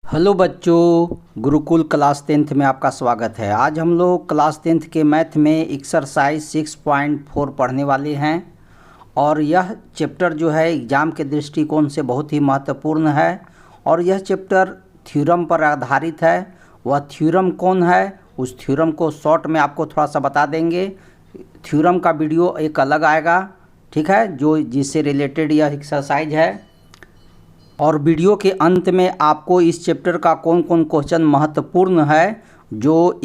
Hello बच्चों, Gurukul class 10th में आपका स्वागत है। आज हम लोग क्लास 10th के मैथ में एक्सरसाइज 6.4 पढ़ने वाले हैं और यह चैप्टर जो है एग्ज़ाम के दृष्टिकोण से बहुत ही महत्वपूर्ण है और यह चैप्टर थ्योरम पर आधारित है। वह थ्योरम कौन है, उस थ्योरम को शॉर्ट में आपको थोड़ा सा बता देंगे। थ्योरम का वीडियो एक अलग आएगा, ठीक है, जो जिससे रिलेटेड यह एक्सरसाइज है। और वीडियो के अंत में आपको इस चैप्टर का कौन कौन क्वेश्चन महत्वपूर्ण है जो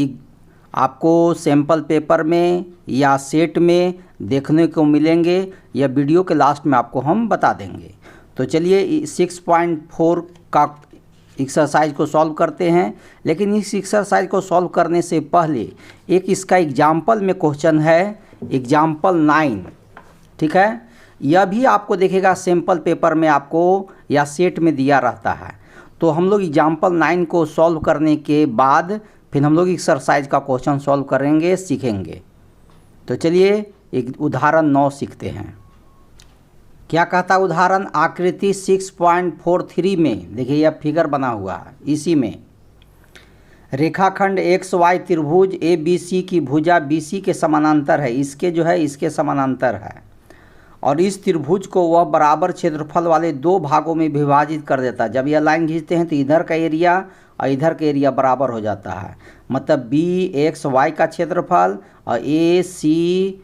आपको सैम्पल पेपर में या सेट में देखने को मिलेंगे, यह वीडियो के लास्ट में आपको हम बता देंगे। तो चलिए 6.4 का एक्सरसाइज को सॉल्व करते हैं। लेकिन इस एक्सरसाइज को सॉल्व करने से पहले एक इसका एग्जाम्पल में क्वेश्चन है, एग्जाम्पल 9, ठीक है। यह भी आपको देखेगा सैम्पल पेपर में आपको या सेट में दिया रहता है। तो हम लोग एग्जाम्पल 9 को सॉल्व करने के बाद फिर हम लोग एक्सरसाइज का क्वेश्चन सॉल्व करेंगे, सीखेंगे। तो चलिए एक उदाहरण 9 सीखते हैं। क्या कहता उदाहरण, आकृति 6.43 में देखिए यह फिगर बना हुआ है, इसी में रेखाखंड XY त्रिभुज ABC की भुजा BC के समानांतर है, इसके जो है इसके समानांतर है और इस त्रिभुज को वह बराबर क्षेत्रफल वाले दो भागों में विभाजित कर देता है। जब यह लाइन खींचते हैं तो इधर का एरिया और इधर का एरिया बराबर हो जाता है, मतलब BXY का क्षेत्रफल और ACYX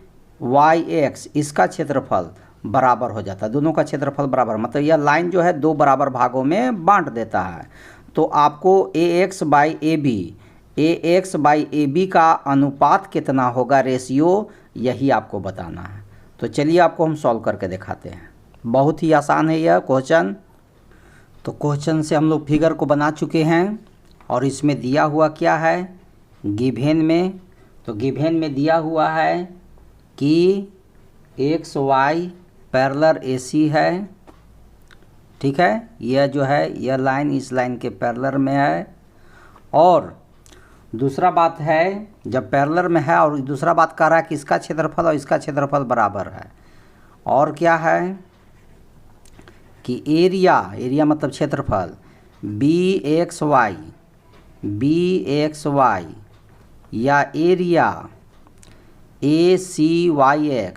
इसका क्षेत्रफल बराबर हो जाता है, दोनों का क्षेत्रफल बराबर, मतलब यह लाइन जो है दो बराबर भागों में बांट देता है। तो आपको AX बाई AB का अनुपात कितना होगा, रेशियो, यही आपको बताना है। तो चलिए आपको हम सॉल्व करके दिखाते हैं। बहुत ही आसान है यह क्वेश्चन। तो क्वेश्चन से हम लोग फिगर को बना चुके हैं और इसमें दिया हुआ क्या है, गिवन में। तो गिवन में दिया हुआ है कि XY पैरेलल AC है, ठीक है। यह जो है यह लाइन इस लाइन के पैरेलल में है। और दूसरा बात है, जब पैरेलल में है और दूसरा बात कह रहा है कि इसका क्षेत्रफल और इसका क्षेत्रफल बराबर है। और क्या है कि एरिया मतलब क्षेत्रफल BXY या एरिया ACYX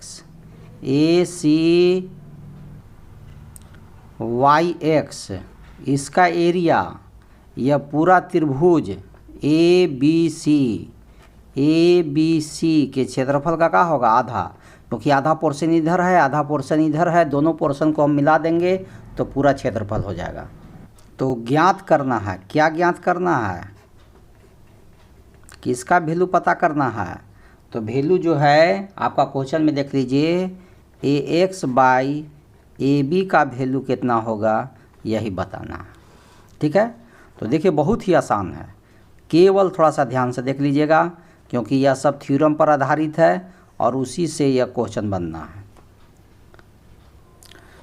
इसका एरिया, यह पूरा त्रिभुज ABC के क्षेत्रफल का क्या होगा, आधा, क्योंकि आधा पोर्शन इधर है आधा पोर्शन इधर है, दोनों पोर्शन को हम मिला देंगे तो पूरा क्षेत्रफल हो जाएगा। तो ज्ञात करना है, क्या ज्ञात करना है, किसका वैल्यू पता करना है। तो वैल्यू जो है आपका क्वेश्चन में देख लीजिए, AX बाई AB का वैल्यू कितना होगा, यही बताना है, ठीक है। तो देखिए बहुत ही आसान है, केवल थोड़ा सा ध्यान से देख लीजिएगा क्योंकि यह सब थ्योरम पर आधारित है और उसी से यह क्वेश्चन बनना है।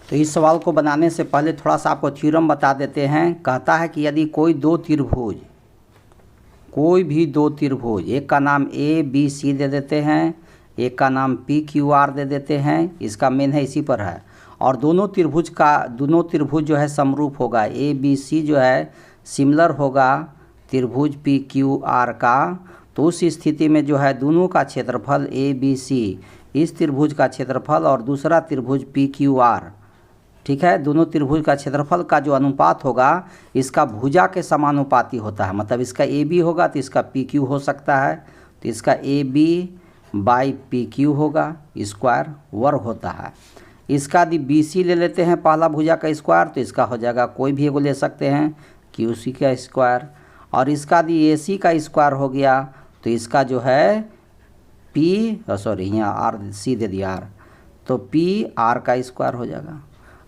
तो इस सवाल को बनाने से पहले थोड़ा सा आपको थ्योरम बता देते हैं। कहता है कि यदि कोई भी दो त्रिभुज, एक का नाम ABC दे देते हैं, एक का नाम PQR दे देते हैं, इसका मेन है इसी पर है, और दोनों त्रिभुज जो है समरूप होगा, ABC जो है सिमिलर होगा त्रिभुज PQR का। तो उस स्थिति में जो है दोनों का क्षेत्रफल ABC, इस त्रिभुज का क्षेत्रफल और दूसरा त्रिभुज PQR, ठीक है, दोनों त्रिभुज का क्षेत्रफल का जो अनुपात होगा इसका भुजा के समानुपाती होता है, मतलब इसका AB होगा तो इसका PQ हो सकता है, तो इसका AB बाई PQ होगा, स्क्वायर वर्ग होता है। इसका यदि BC ले लेते हैं पहला भुजा का स्क्वायर तो इसका हो जाएगा, कोई भी एगो ले सकते हैं, QC का स्क्वायर, और इसका यदि AC का स्क्वायर हो गया तो इसका जो है यहाँ RC दे दिया R, तो PR का स्क्वायर हो जाएगा।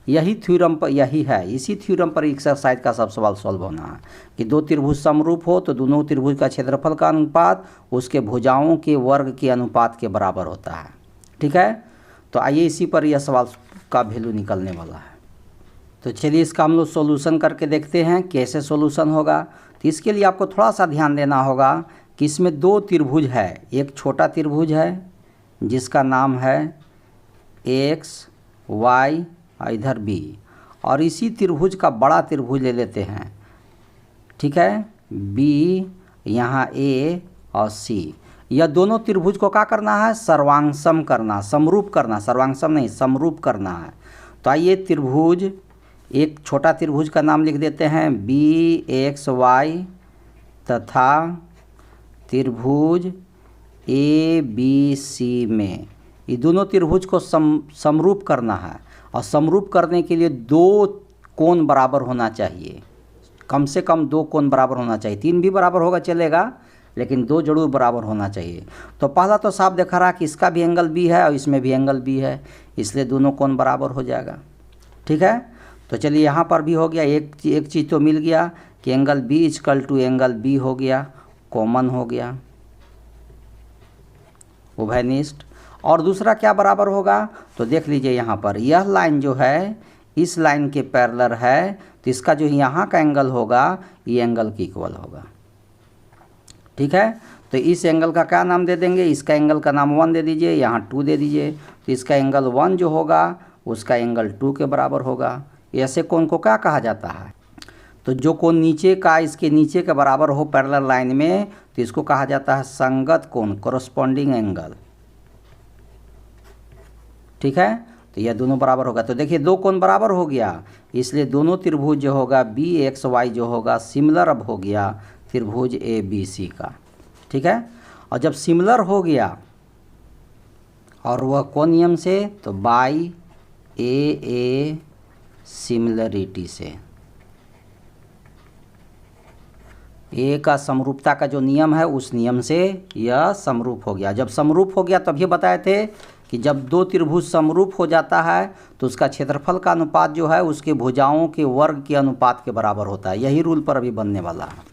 यही थ्योरम पर यही है, इसी थ्योरम पर एक्सरसाइज का सब सवाल सॉल्व होना है कि दो त्रिभुज समरूप हो तो दोनों त्रिभुज का क्षेत्रफल का अनुपात उसके भुजाओं के वर्ग के अनुपात के बराबर होता है, ठीक है। तो आइए इसी पर यह सवाल का वैल्यू निकलने वाला है। तो चलिए इसका हम लोग सोल्यूशन करके देखते हैं कैसे सोल्यूशन होगा। तो इसके लिए आपको थोड़ा सा ध्यान देना होगा कि इसमें दो त्रिभुज है, एक छोटा त्रिभुज है जिसका नाम है XY और इधर B, और इसी त्रिभुज का बड़ा त्रिभुज ले लेते हैं, ठीक है, बी, यहाँ ए और सी। यह दोनों त्रिभुज को क्या करना है, सर्वांगसम करना, समरूप करना, सर्वांगसम नहीं समरूप करना है। तो आइए त्रिभुज, एक छोटा त्रिभुज का नाम लिख देते हैं बी एक्स वाई तथा त्रिभुज ए बी सी में ये दोनों त्रिभुज को समरूप करना है। और समरूप करने के लिए दो कोण बराबर होना चाहिए, कम से कम दो कोण बराबर होना चाहिए, तीन भी बराबर होगा चलेगा लेकिन दो जरूर बराबर होना चाहिए। तो पहला तो साफ देखा रहा कि इसका भी एंगल बी है और इसमें भी एंगल बी है, इसलिए दोनों कोण बराबर हो जाएगा। ठीक है, तो चलिए यहाँ पर भी हो गया, एक चीज़ तो मिल गया कि angle B equal to angle B हो गया, कॉमन हो गया, उभयनिष्ठ। और दूसरा क्या बराबर होगा, तो देख लीजिए यहाँ पर यह लाइन जो है इस लाइन के पैरेलल है, तो इसका जो यहाँ का एंगल होगा ये एंगल के इक्वल होगा। ठीक है, तो इस एंगल का क्या नाम दे देंगे, इसका एंगल का नाम 1 दे दीजिए, यहाँ 2 दे दीजिए, तो इसका एंगल 1 जो होगा उसका एंगल 2 के बराबर होगा। ऐसे कोण को क्या कहा जाता है, तो जो कोण नीचे का इसके नीचे के बराबर हो पैरेलल लाइन में, तो इसको कहा जाता है संगत कोण, कोरस्पॉन्डिंग एंगल। ठीक है, तो यह दोनों बराबर होगा। तो देखिए दो कोण बराबर हो गया, इसलिए दोनों त्रिभुज जो होगा बी एक्स वाई जो होगा सिमिलर अब हो गया त्रिभुज ए बी सी का। ठीक है, और जब सिमिलर हो गया और वह कौन नियम से, तो बाई ए सिमिलरिटी से, ए का समरूपता का जो नियम है उस नियम से यह समरूप हो गया। जब समरूप हो गया तभी बताए थे कि जब दो त्रिभुज समरूप हो जाता है तो उसका क्षेत्रफल का अनुपात जो है उसके भुजाओं के वर्ग के अनुपात के बराबर होता है। यही रूल पर अभी बनने वाला है।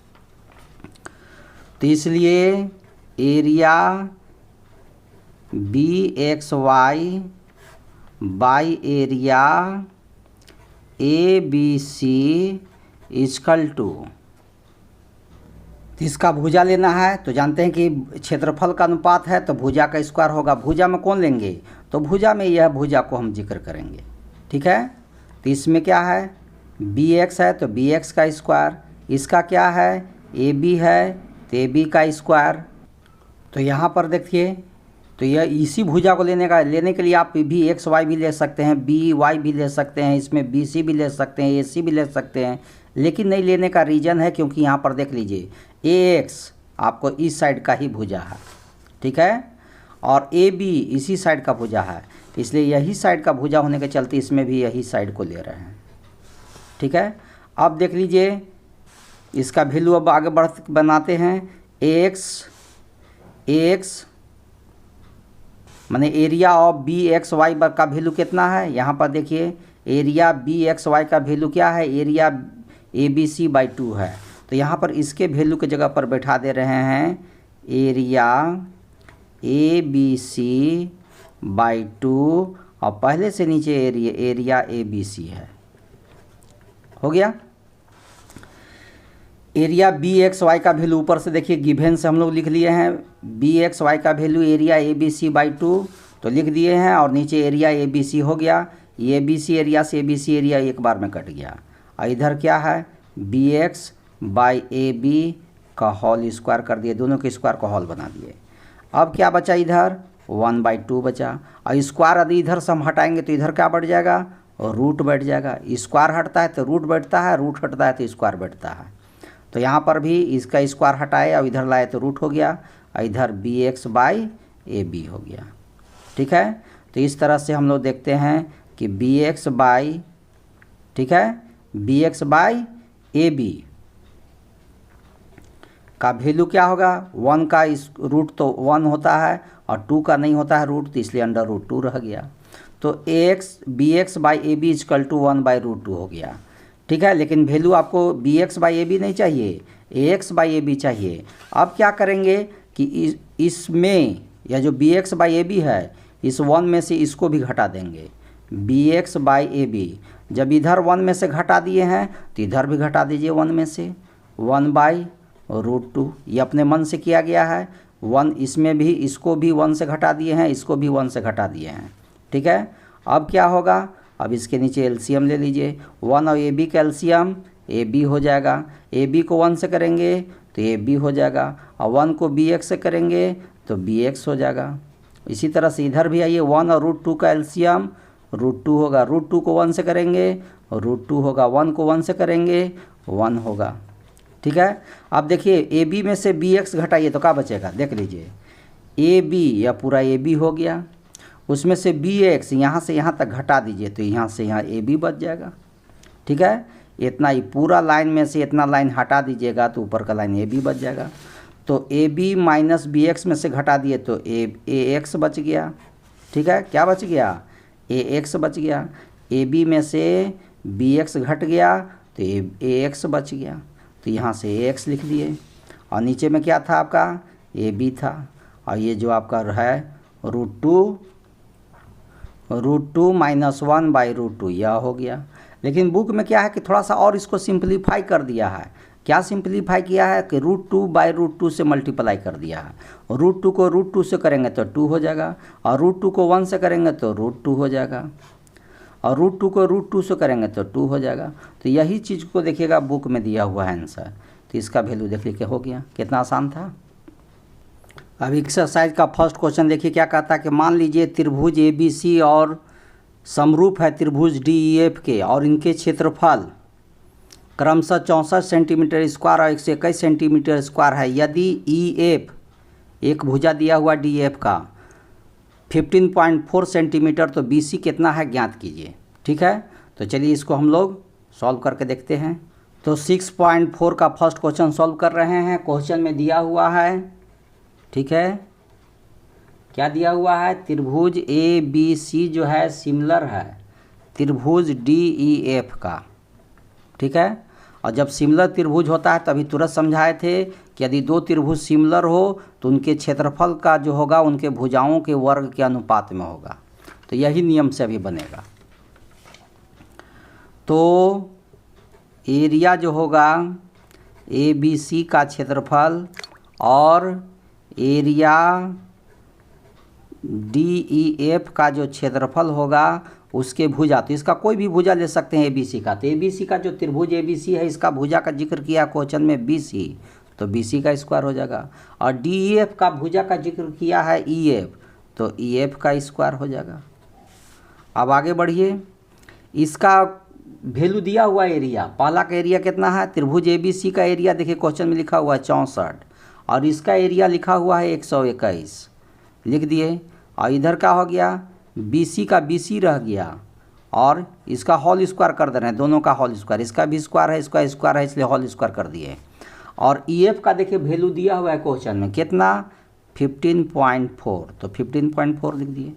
तो इसलिए area B X Y by area A B C equal to, इसका भुजा लेना है तो जानते हैं कि क्षेत्रफल का अनुपात है तो भुजा का स्क्वायर होगा। भुजा में कौन लेंगे, तो भुजा में यह भुजा को हम जिक्र करेंगे। ठीक है, तो इसमें क्या है बी एक्स है तो बी एक्स का स्क्वायर, इसका क्या है ए बी है तो ए बी का स्क्वायर। तो यहाँ पर देखिए, तो यह इसी भुजा को लेने के लिए आप भी एक्स वाई भी ले सकते हैं, बी वाई भी ले सकते हैं, इसमें बी सी भी ले सकते हैं, ए सी भी ले सकते हैं, लेकिन नहीं लेने का रीज़न है क्योंकि यहाँ पर देख लीजिए ए एक्स आपको इस साइड का ही भुजा है। ठीक है, और ए बी इसी साइड का भुजा है, इसलिए यही साइड का भुजा होने के चलते इसमें भी यही साइड को ले रहे हैं। ठीक है, अब देख लीजिए इसका वैल्यू अब आगे बनाते हैं। ए एक्स माने area of B X Y का वैल्यू कितना है, यहाँ पर देखिए एरिया बी एक्स वाई का वैल्यू क्या है, area A B C by 2 है। तो यहाँ पर इसके वैल्यू के जगह पर बैठा दे रहे हैं area A B C by 2 और पहले से नीचे एरिया ए बी सी है। हो गया, एरिया बी एक्स वाई का वैल्यू ऊपर से देखिए गिवन से हम लोग लिख लिए हैं, बी एक्स वाई का value area A B C by 2 तो लिख दिए हैं, और नीचे एरिया ए बी सी हो गया। ए बी सी एरिया से ए बी सी एरिया एक बार में कट गया, और इधर क्या है B X by A B का होल स्क्वायर कर दिए, दोनों के स्क्वायर का होल बना दिए। अब क्या बचा इधर 1/2 बचा, और स्क्वायर यदि इधर से हम हटाएंगे तो इधर क्या बढ़ जाएगा, और रूट बैठ जाएगा। स्क्वायर हटता है तो रूट बैठता है, रूट हटता है तो स्क्वायर बैठता है। तो यहाँ पर भी इसका स्क्वायर हटाए और इधर लाए तो रूट हो गया, और इधर B X by A B हो गया। ठीक है, तो इस तरह से हम लोग देखते हैं कि बी एक्स बाई, ठीक है, B X by A B का वैल्यू क्या होगा, 1 का इस रूट तो 1 होता है और 2 का नहीं होता है रूट, तो इसलिए √2 रह गया। तो B X by A B equal to 1/√2 हो गया। ठीक है, लेकिन वैल्यू आपको B X by A B नहीं चाहिए, A X by A B चाहिए। अब क्या करेंगे कि इसमें या जो B X by A B है इस 1 में से इसको भी घटा देंगे, B X by A B. जब इधर 1 में से घटा दिए हैं तो इधर भी घटा दीजिए 1 में से, 1/√2 ये अपने मन से किया गया है। 1 इसमें भी, इसको भी 1 से घटा दिए हैं, इसको भी 1 से घटा दिए हैं। ठीक है, अब क्या होगा, अब इसके नीचे एलसीएम ले लीजिए, 1 और ए बी का एलसीएम ए बी हो जाएगा। ए बी को 1 से करेंगे तो ए बी हो जाएगा, और 1 को बी एक्स से करेंगे तो बी एक्स हो जाएगा। इसी तरह से इधर भी आइए, 1 और √2 का एलसीएम √2 होगा। √2 को 1 से करेंगे √2 होगा, 1 को 1 से करेंगे 1 होगा। ठीक है। अब देखिए ए बी में से बी एक्स घटाइए तो क्या बचेगा, देख लीजिए। ए बी या पूरा ए बी हो गया, उसमें से बी एक्स यहाँ से यहाँ तक घटा दीजिए तो यहाँ से यहाँ ए बी बच जाएगा। ठीक है। इतना ही पूरा लाइन में से इतना लाइन हटा दीजिएगा तो ऊपर का लाइन ए बी बच जाएगा। तो A B minus B X में से घटा दिए तो ए एक्स बच गया। ठीक है। क्या बच गया, ए एक्स बच गया। ए बी में से बी एक्स घट गया तो ए एक्स बच गया, तो यहाँ से ए एक्स लिख दिए। और नीचे में क्या था आपका, ए बी था, और ये जो आपका है √2 माइनस 1 बाई √2 यह हो गया। लेकिन बुक में क्या है कि थोड़ा सा और इसको सिंप्लीफाई कर दिया है। क्या सिंप्लीफाई किया है कि √2 बाई √2 से मल्टीप्लाई कर दिया है। √2 को √2 से करेंगे तो 2 हो जाएगा, और √2 को 1 से करेंगे तो √2 हो जाएगा, और √2 को √2 से करेंगे तो 2 हो जाएगा। तो यही चीज़ को देखिएगा बुक में दिया हुआ है आंसर, तो इसका वैल्यू देख लीजिए हो गया। कितना आसान था। अब एक्सरसाइज का फर्स्ट क्वेश्चन देखिए क्या कहता है कि मान लीजिए त्रिभुज ए बी सी और समरूप है त्रिभुज डी ई एफ के, और इनके क्षेत्रफल क्रमशः 64 सेंटीमीटर स्क्वायर और 121 सेंटीमीटर स्क्वायर है। यदि ई एफ एक भुजा दिया हुआ डी एफ का 15.4 सेंटीमीटर, तो बी सी कितना है ज्ञात कीजिए। ठीक है। तो चलिए इसको हम लोग सॉल्व करके देखते हैं। तो 6.4 का फर्स्ट क्वेश्चन सॉल्व कर रहे हैं। क्वेश्चन में दिया हुआ है, ठीक है, क्या दिया हुआ है, त्रिभुज ए बी सी जो है सिमिलर है त्रिभुज डी ई एफ का। ठीक है। और जब सिमिलर त्रिभुज होता है तभी तुरंत समझाए थे कि यदि दो त्रिभुज सिमिलर हो तो उनके क्षेत्रफल का जो होगा उनके भुजाओं के वर्ग के अनुपात में होगा। तो यही नियम से अभी बनेगा। तो एरिया जो होगा ए बी सी का क्षेत्रफल और एरिया डी ई एफ का जो क्षेत्रफल होगा उसके भुजा, तो इसका कोई भी भुजा ले सकते हैं ए बी सी का। तो ए बी सी का जो त्रिभुज ए बी सी है इसका भुजा का जिक्र किया क्वेश्चन में बी सी, तो बी सी का स्क्वायर हो जाएगा। और डी ई एफ का भुजा का जिक्र किया है ई एफ, तो ई एफ का स्क्वायर हो जाएगा। अब आगे बढ़िए, इसका वैल्यू दिया हुआ एरिया, पहला का एरिया कितना है, त्रिभुज ए बी सी का एरिया देखिए क्वेश्चन में लिखा हुआ है 64, और इसका एरिया लिखा हुआ है 121 लिख दिए। और इधर का हो गया बी सी का बी सी रह गया, और इसका होल स्क्वायर कर दे रहे हैं, दोनों का होल स्क्वायर, इसका भी स्क्वायर है इसका स्क्वायर है इसलिए होल स्क्वायर कर दिए। और ई एफ का देखिए वैल्यू दिया हुआ है क्वेश्चन में कितना 15.4, तो 15.4 लिख दिए।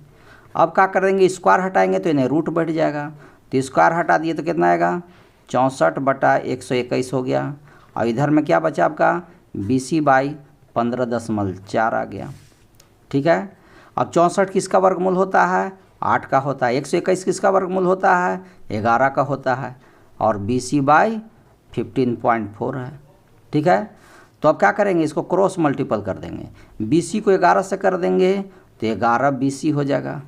अब क्या कर देंगे, स्क्वायर हटाएंगे तो इन्हें रूट बैठ जाएगा, तो स्क्वायर हटा दिए तो कितना आएगा 64/121 हो गया। और इधर में क्या बचा आपका बी सी बाई 15.4 आ गया। ठीक है। अब 64 किसका वर्गमूल होता है, 8 का होता है। 121 किसका वर्गमूल होता है, 11 का होता है। और बी सी बाई 15.4 है। ठीक है। तो अब क्या करेंगे, इसको क्रॉस मल्टीपल कर देंगे, बी सी को 11 से कर देंगे तो 11 बी सी हो जाएगा।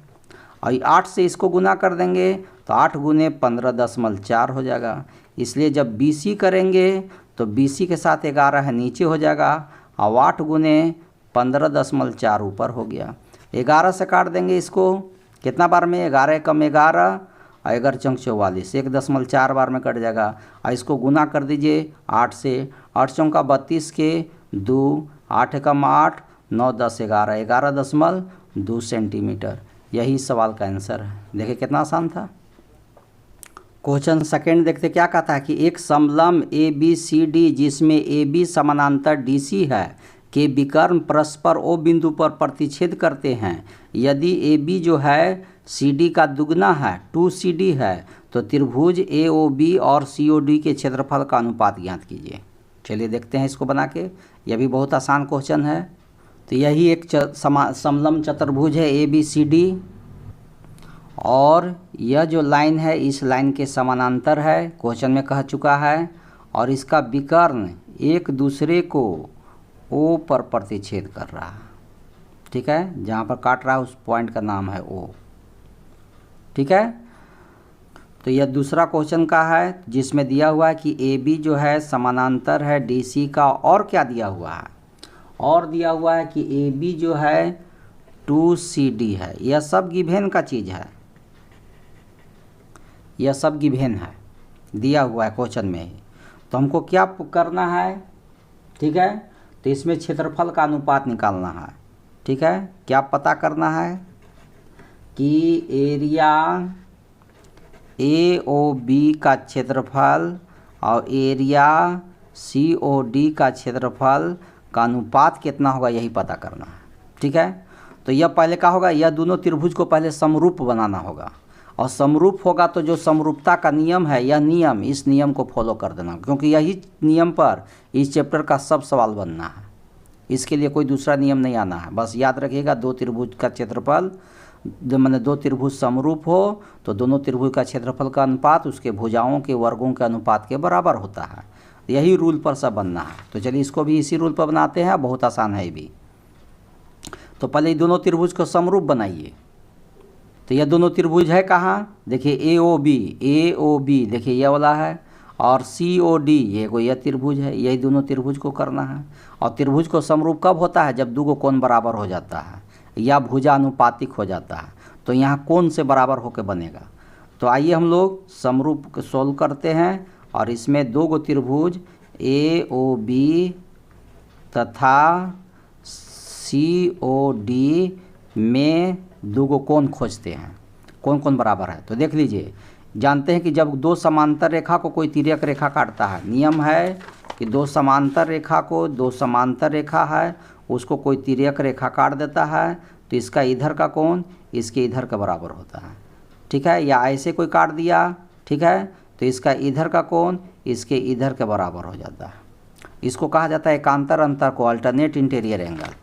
और 8 से इसको गुना कर देंगे तो 8 गुने 15.4 हो जाएगा। इसलिए जब बी सी करेंगे तो बी सी के साथ 11 है नीचे हो जाएगा, और 8 गुने 15.4 ऊपर हो गया। 11 से काट देंगे इसको कितना बार में, 11 कम 11 और 11 चौक 44, 1.4 बार में कट जाएगा। और इसको गुना कर दीजिए 8 से, 8 चौका 32 के 2, 8 कम 8, 9 10 11, 11.2 सेंटीमीटर। यही सवाल का आंसर है। देखिए कितना आसान था। क्वेश्चन सेकेंड देखते क्या कहता है कि एक समलंब ए बी सी डी जिसमें ए बी समानांतर डी सी है के विकर्ण परस्पर ओ बिंदु पर प्रतिच्छेद करते हैं। यदि ए बी जो है सी डी का दुगना है 2 सी डी है, तो त्रिभुज ए ओ बी और सी ओ डी के क्षेत्रफल का अनुपात ज्ञात कीजिए। चलिए देखते हैं इसको बना के, यह भी बहुत आसान क्वेश्चन है। तो यही एक समलंब चतुर्भुज है ए बी सी डी, और यह जो लाइन है इस लाइन के समानांतर है, क्वेश्चन में कह चुका है। और इसका विकर्ण एक दूसरे को ओ पर प्रतिच्छेद कर रहा है। ठीक है, जहाँ पर काट रहा है उस पॉइंट का नाम है ओ। ठीक है। तो यह दूसरा क्वेश्चन का है जिसमें दिया हुआ है कि ए बी जो है समानांतर है डी सी का, और क्या दिया हुआ है, और दिया हुआ है कि ए बी जो है 2CD है। यह सब गिवेन का चीज़ है, यह सब गिवेन है, दिया हुआ है क्वेश्चन में ही। तो हमको क्या करना है, ठीक है, तो इसमें क्षेत्रफल का अनुपात निकालना है, ठीक है। क्या पता करना है कि एरिया AOB का क्षेत्रफल और एरिया COD का क्षेत्रफल का अनुपात कितना होगा, यही पता करना है, ठीक है। तो यह पहले क्या होगा, यह दोनों त्रिभुज को पहले समरूप बनाना होगा, और समरूप होगा तो जो समरूपता का नियम है, यह नियम, इस नियम को फॉलो कर देना, क्योंकि यही नियम पर इस चैप्टर का सब सवाल बनना है। इसके लिए कोई दूसरा नियम नहीं आना है, बस याद रखिएगा दो त्रिभुज का क्षेत्रफल, मैंने दो त्रिभुज समरूप हो तो दोनों त्रिभुज का क्षेत्रफल का अनुपात उसके भुजाओं के वर्गों के अनुपात के बराबर होता है। यही रूल पर सब बनना है। तो चलिए इसको भी इसी रूल पर बनाते हैं, बहुत आसान है ये भी। तो पहले ये दोनों त्रिभुज को समरूप बनाइए। तो यह दोनों त्रिभुज है कहाँ, देखिए AOB देखिए यह वाला है, और COD ये कोई यह त्रिभुज है, यही दोनों त्रिभुज को करना है। और त्रिभुज को समरूप कब होता है, जब दो को कोण बराबर हो जाता है या भुजा अनुपातिक हो जाता है। तो यहाँ कोण से बराबर होकर बनेगा। तो आइए हम लोग समरूप सोल्व करते हैं, और इसमें दो गो त्रिभुज AOB तथा COD में दो गो कोण खोजते हैं, कौन कौन बराबर है। तो देख लीजिए, जानते हैं कि जब दो समांतर रेखा को कोई तिर्यक रेखा काटता है, नियम है कि दो समांतर रेखा को, दो समांतर रेखा है उसको कोई तिर्यक रेखा काट देता है, तो इसका इधर का कोण इसके इधर का बराबर होता है, ठीक है। या ऐसे कोई काट दिया, ठीक है, तो इसका इधर का कोण इसके इधर के बराबर हो जाता है। इसको कहा जाता है एकांतर अंतर को, अल्टरनेट इंटीरियर एंगल।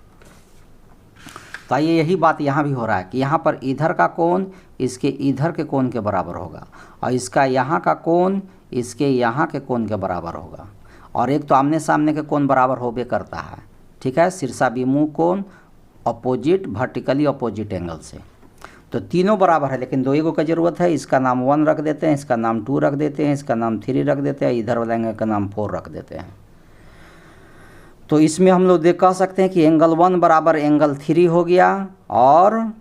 तो ये यही बात यहाँ भी हो रहा है कि यहाँ पर इधर का कोण इसके इधर के कोण के बराबर होगा, और इसका यहाँ का कोण इसके यहाँ के कोण के बराबर होगा। और एक तो आमने सामने के कोण बराबर होबे करता है, ठीक है, शीर्षाभिमुख कोण अपोजिट, वर्टिकली अपोजिट एंगल से। तो तीनों बराबर है, लेकिन दो एगो का जरूरत है। इसका नाम 1 रख देते हैं, इसका नाम 2 रख देते हैं, इसका नाम 3 रख देते हैं, इधर वाले एंगल का नाम 4 रख देते हैं। तो इसमें हम लोग कह सकते हैं कि एंगल 1 बराबर एंगल 3 हो गया, और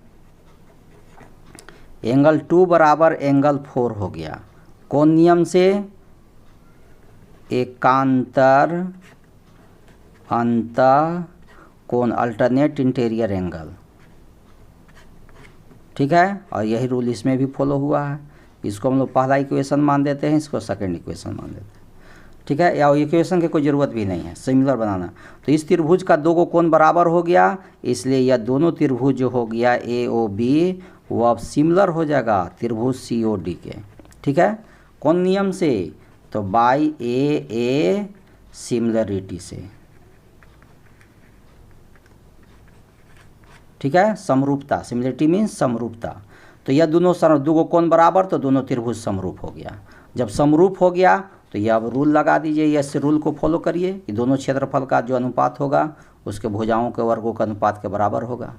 एंगल 2 बराबर एंगल 4 हो गया। कौन नियम से, एकांतर अंतः कोण, अल्टरनेट इंटीरियर एंगल, ठीक है। और यही रूल इसमें भी फॉलो हुआ है। इसको हम लोग पहला इक्वेशन मान देते हैं, इसको सेकंड इक्वेशन मान देते हैं, ठीक है। या इक्वेशन की कोई ज़रूरत भी नहीं है, सिमिलर बनाना। तो इस त्रिभुज का दो गो कोण बराबर हो गया, इसलिए यह दोनों त्रिभुज जो हो गया AOB वो अब सिमिलर हो जाएगा त्रिभुज COD के, ठीक है। कौन नियम से, तो बाई AA सिमिलरिटी से, ठीक है। समरूपता, सिमिलरिटी मीन्स समरूपता। तो यह दोनों दो गो कोण बराबर, तो दोनों त्रिभुज समरूप हो गया। जब समरूप हो गया तो यह अब रूल लगा दीजिए, इस रूल को फॉलो करिए कि दोनों क्षेत्रफल का जो अनुपात होगा उसके भुजाओं के वर्गों के अनुपात के बराबर होगा।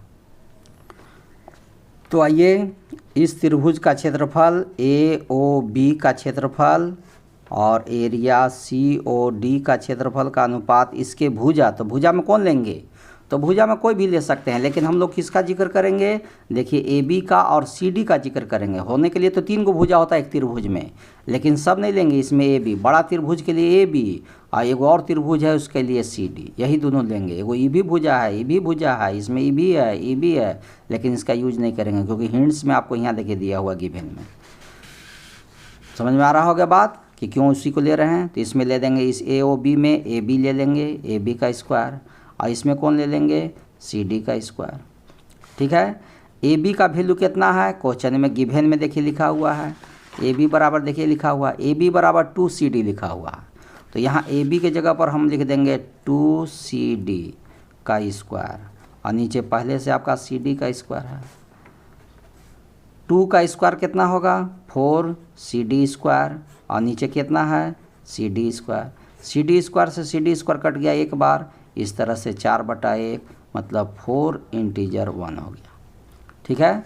तो आइए इस त्रिभुज का क्षेत्रफल AOB का क्षेत्रफल और एरिया COD का क्षेत्रफल का अनुपात इसके भुजा, तो भुजा में कौन लेंगे, तो भुजा में कोई भी ले सकते हैं, लेकिन हम लोग किसका जिक्र करेंगे, देखिए AB का और CD का जिक्र करेंगे। होने के लिए तो 3 गो भुजा होता है एक त्रिभुज में, लेकिन सब नहीं लेंगे। इसमें AB, बड़ा त्रिभुज के लिए AB, और एगो और त्रिभुज है उसके लिए CD, यही दोनों लेंगे। एगो EB भुजा है, EB भुजा है, इसमें EB है, लेकिन इसका यूज नहीं करेंगे क्योंकि हिंट्स में आपको यहाँ देखिए दिया हुआ गिवन में। समझ में आ रहा होगा बात कि क्यों उसी को ले रहे हैं। तो इसमें ले देंगे, इस AOB में AB ले लेंगे, AB का स्क्वायर, और इसमें कौन ले लेंगे, CD का स्क्वायर, ठीक है। AB का वैल्यू कितना है, क्वेश्चन में गिवन में देखिए लिखा हुआ है, AB बराबर देखिए लिखा हुआ है, AB बराबर 2CD लिखा हुआ है। तो यहाँ AB के जगह पर हम लिख देंगे 2CD का स्क्वायर, और नीचे पहले से आपका CD का स्क्वायर है। 2 का स्क्वायर कितना होगा, 4CD स्क्वायर, और नीचे कितना है, CD स्क्वायर। CD स्क्वायर से CD स्क्वायर कट गया एक बार, इस तरह से 4/1 मतलब 4 इंटीजर 1 हो गया, ठीक है।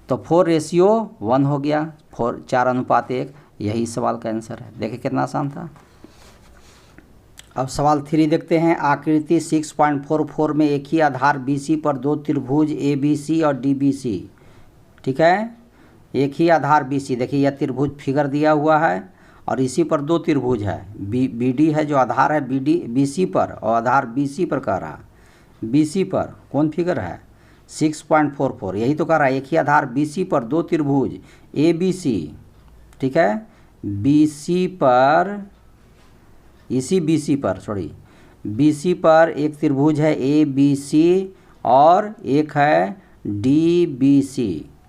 तो 4:1 हो गया, 4:1। यही सवाल का आंसर है। देखिए कितना आसान था। अब सवाल 3 देखते हैं। आकृति 6.44 में एक ही आधार BC पर दो त्रिभुज ABC और DBC, ठीक है, एक ही आधार BC, देखिए यह त्रिभुज फिगर दिया हुआ है और इसी पर दो त्रिभुज है। BD है जो आधार है BC पर, और आधार BC पर कह रहा है। BC पर कौन फिगर है? 6.44, यही तो कह रहा है। एक ही आधार BC पर दो त्रिभुज ABC, ठीक है, BC पर, इसी BC पर एक त्रिभुज है ABC और एक है DBC,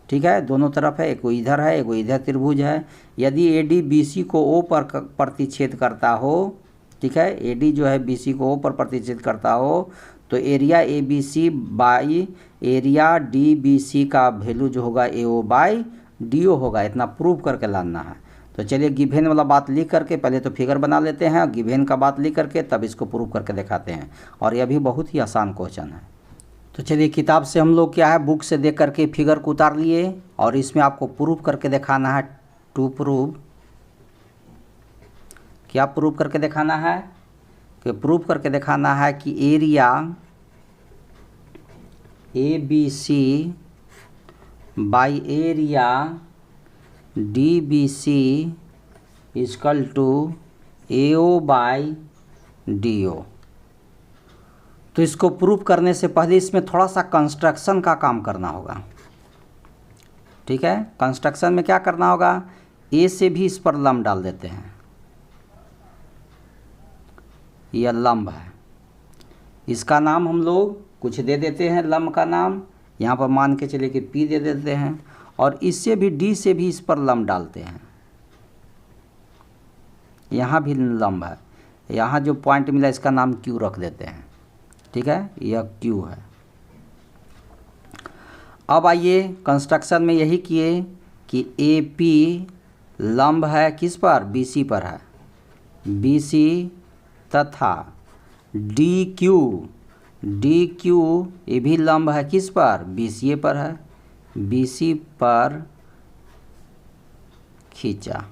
ठीक है, दोनों तरफ है, एक इधर है एक इधर त्रिभुज है। यदि AD BC को O पर प्रतिच्छेद करता हो, ठीक है, AD जो है BC को O पर प्रतिच्छेद करता हो, तो area ABC by area DBC का वैल्यू जो होगा AO बाई DO होगा। इतना प्रूव करके लाना है। तो चलिए गिवेन वाला बात लिख करके पहले तो फिगर बना लेते हैं, गिवेन का बात लिख करके तब इसको प्रूव करके दिखाते हैं। और यह भी बहुत ही आसान क्वेश्चन है। तो चलिए किताब से हम लोग क्या है, बुक से देख करके फिगर को उतार लिए और इसमें आपको प्रूव करके दिखाना है। टू प्रूव, क्या प्रूव करके दिखाना है? कि प्रूव करके दिखाना है कि area ABC by area DBC equal to AO by DO। तो इसको प्रूव करने से पहले इसमें थोड़ा सा कंस्ट्रक्शन का काम करना होगा, ठीक है। कंस्ट्रक्शन में क्या करना होगा? A से भी इस पर लंब डाल देते हैं, यह लंब है, इसका नाम हम लोग कुछ दे देते हैं, लंब का नाम यहाँ पर मान के चलिए कि P दे देते हैं। और इससे भी D से भी इस पर लंब डालते हैं, यहाँ भी लंब है, यहाँ जो पॉइंट मिला इसका नाम Q रख देते हैं, ठीक है, यह Q है। अब आइए कंस्ट्रक्शन में यही किए कि AP लंब है किस पर? BC पर है, BC तथा DQ ये भी लंब है किस पर? BCA पर है, BC पर खींचा,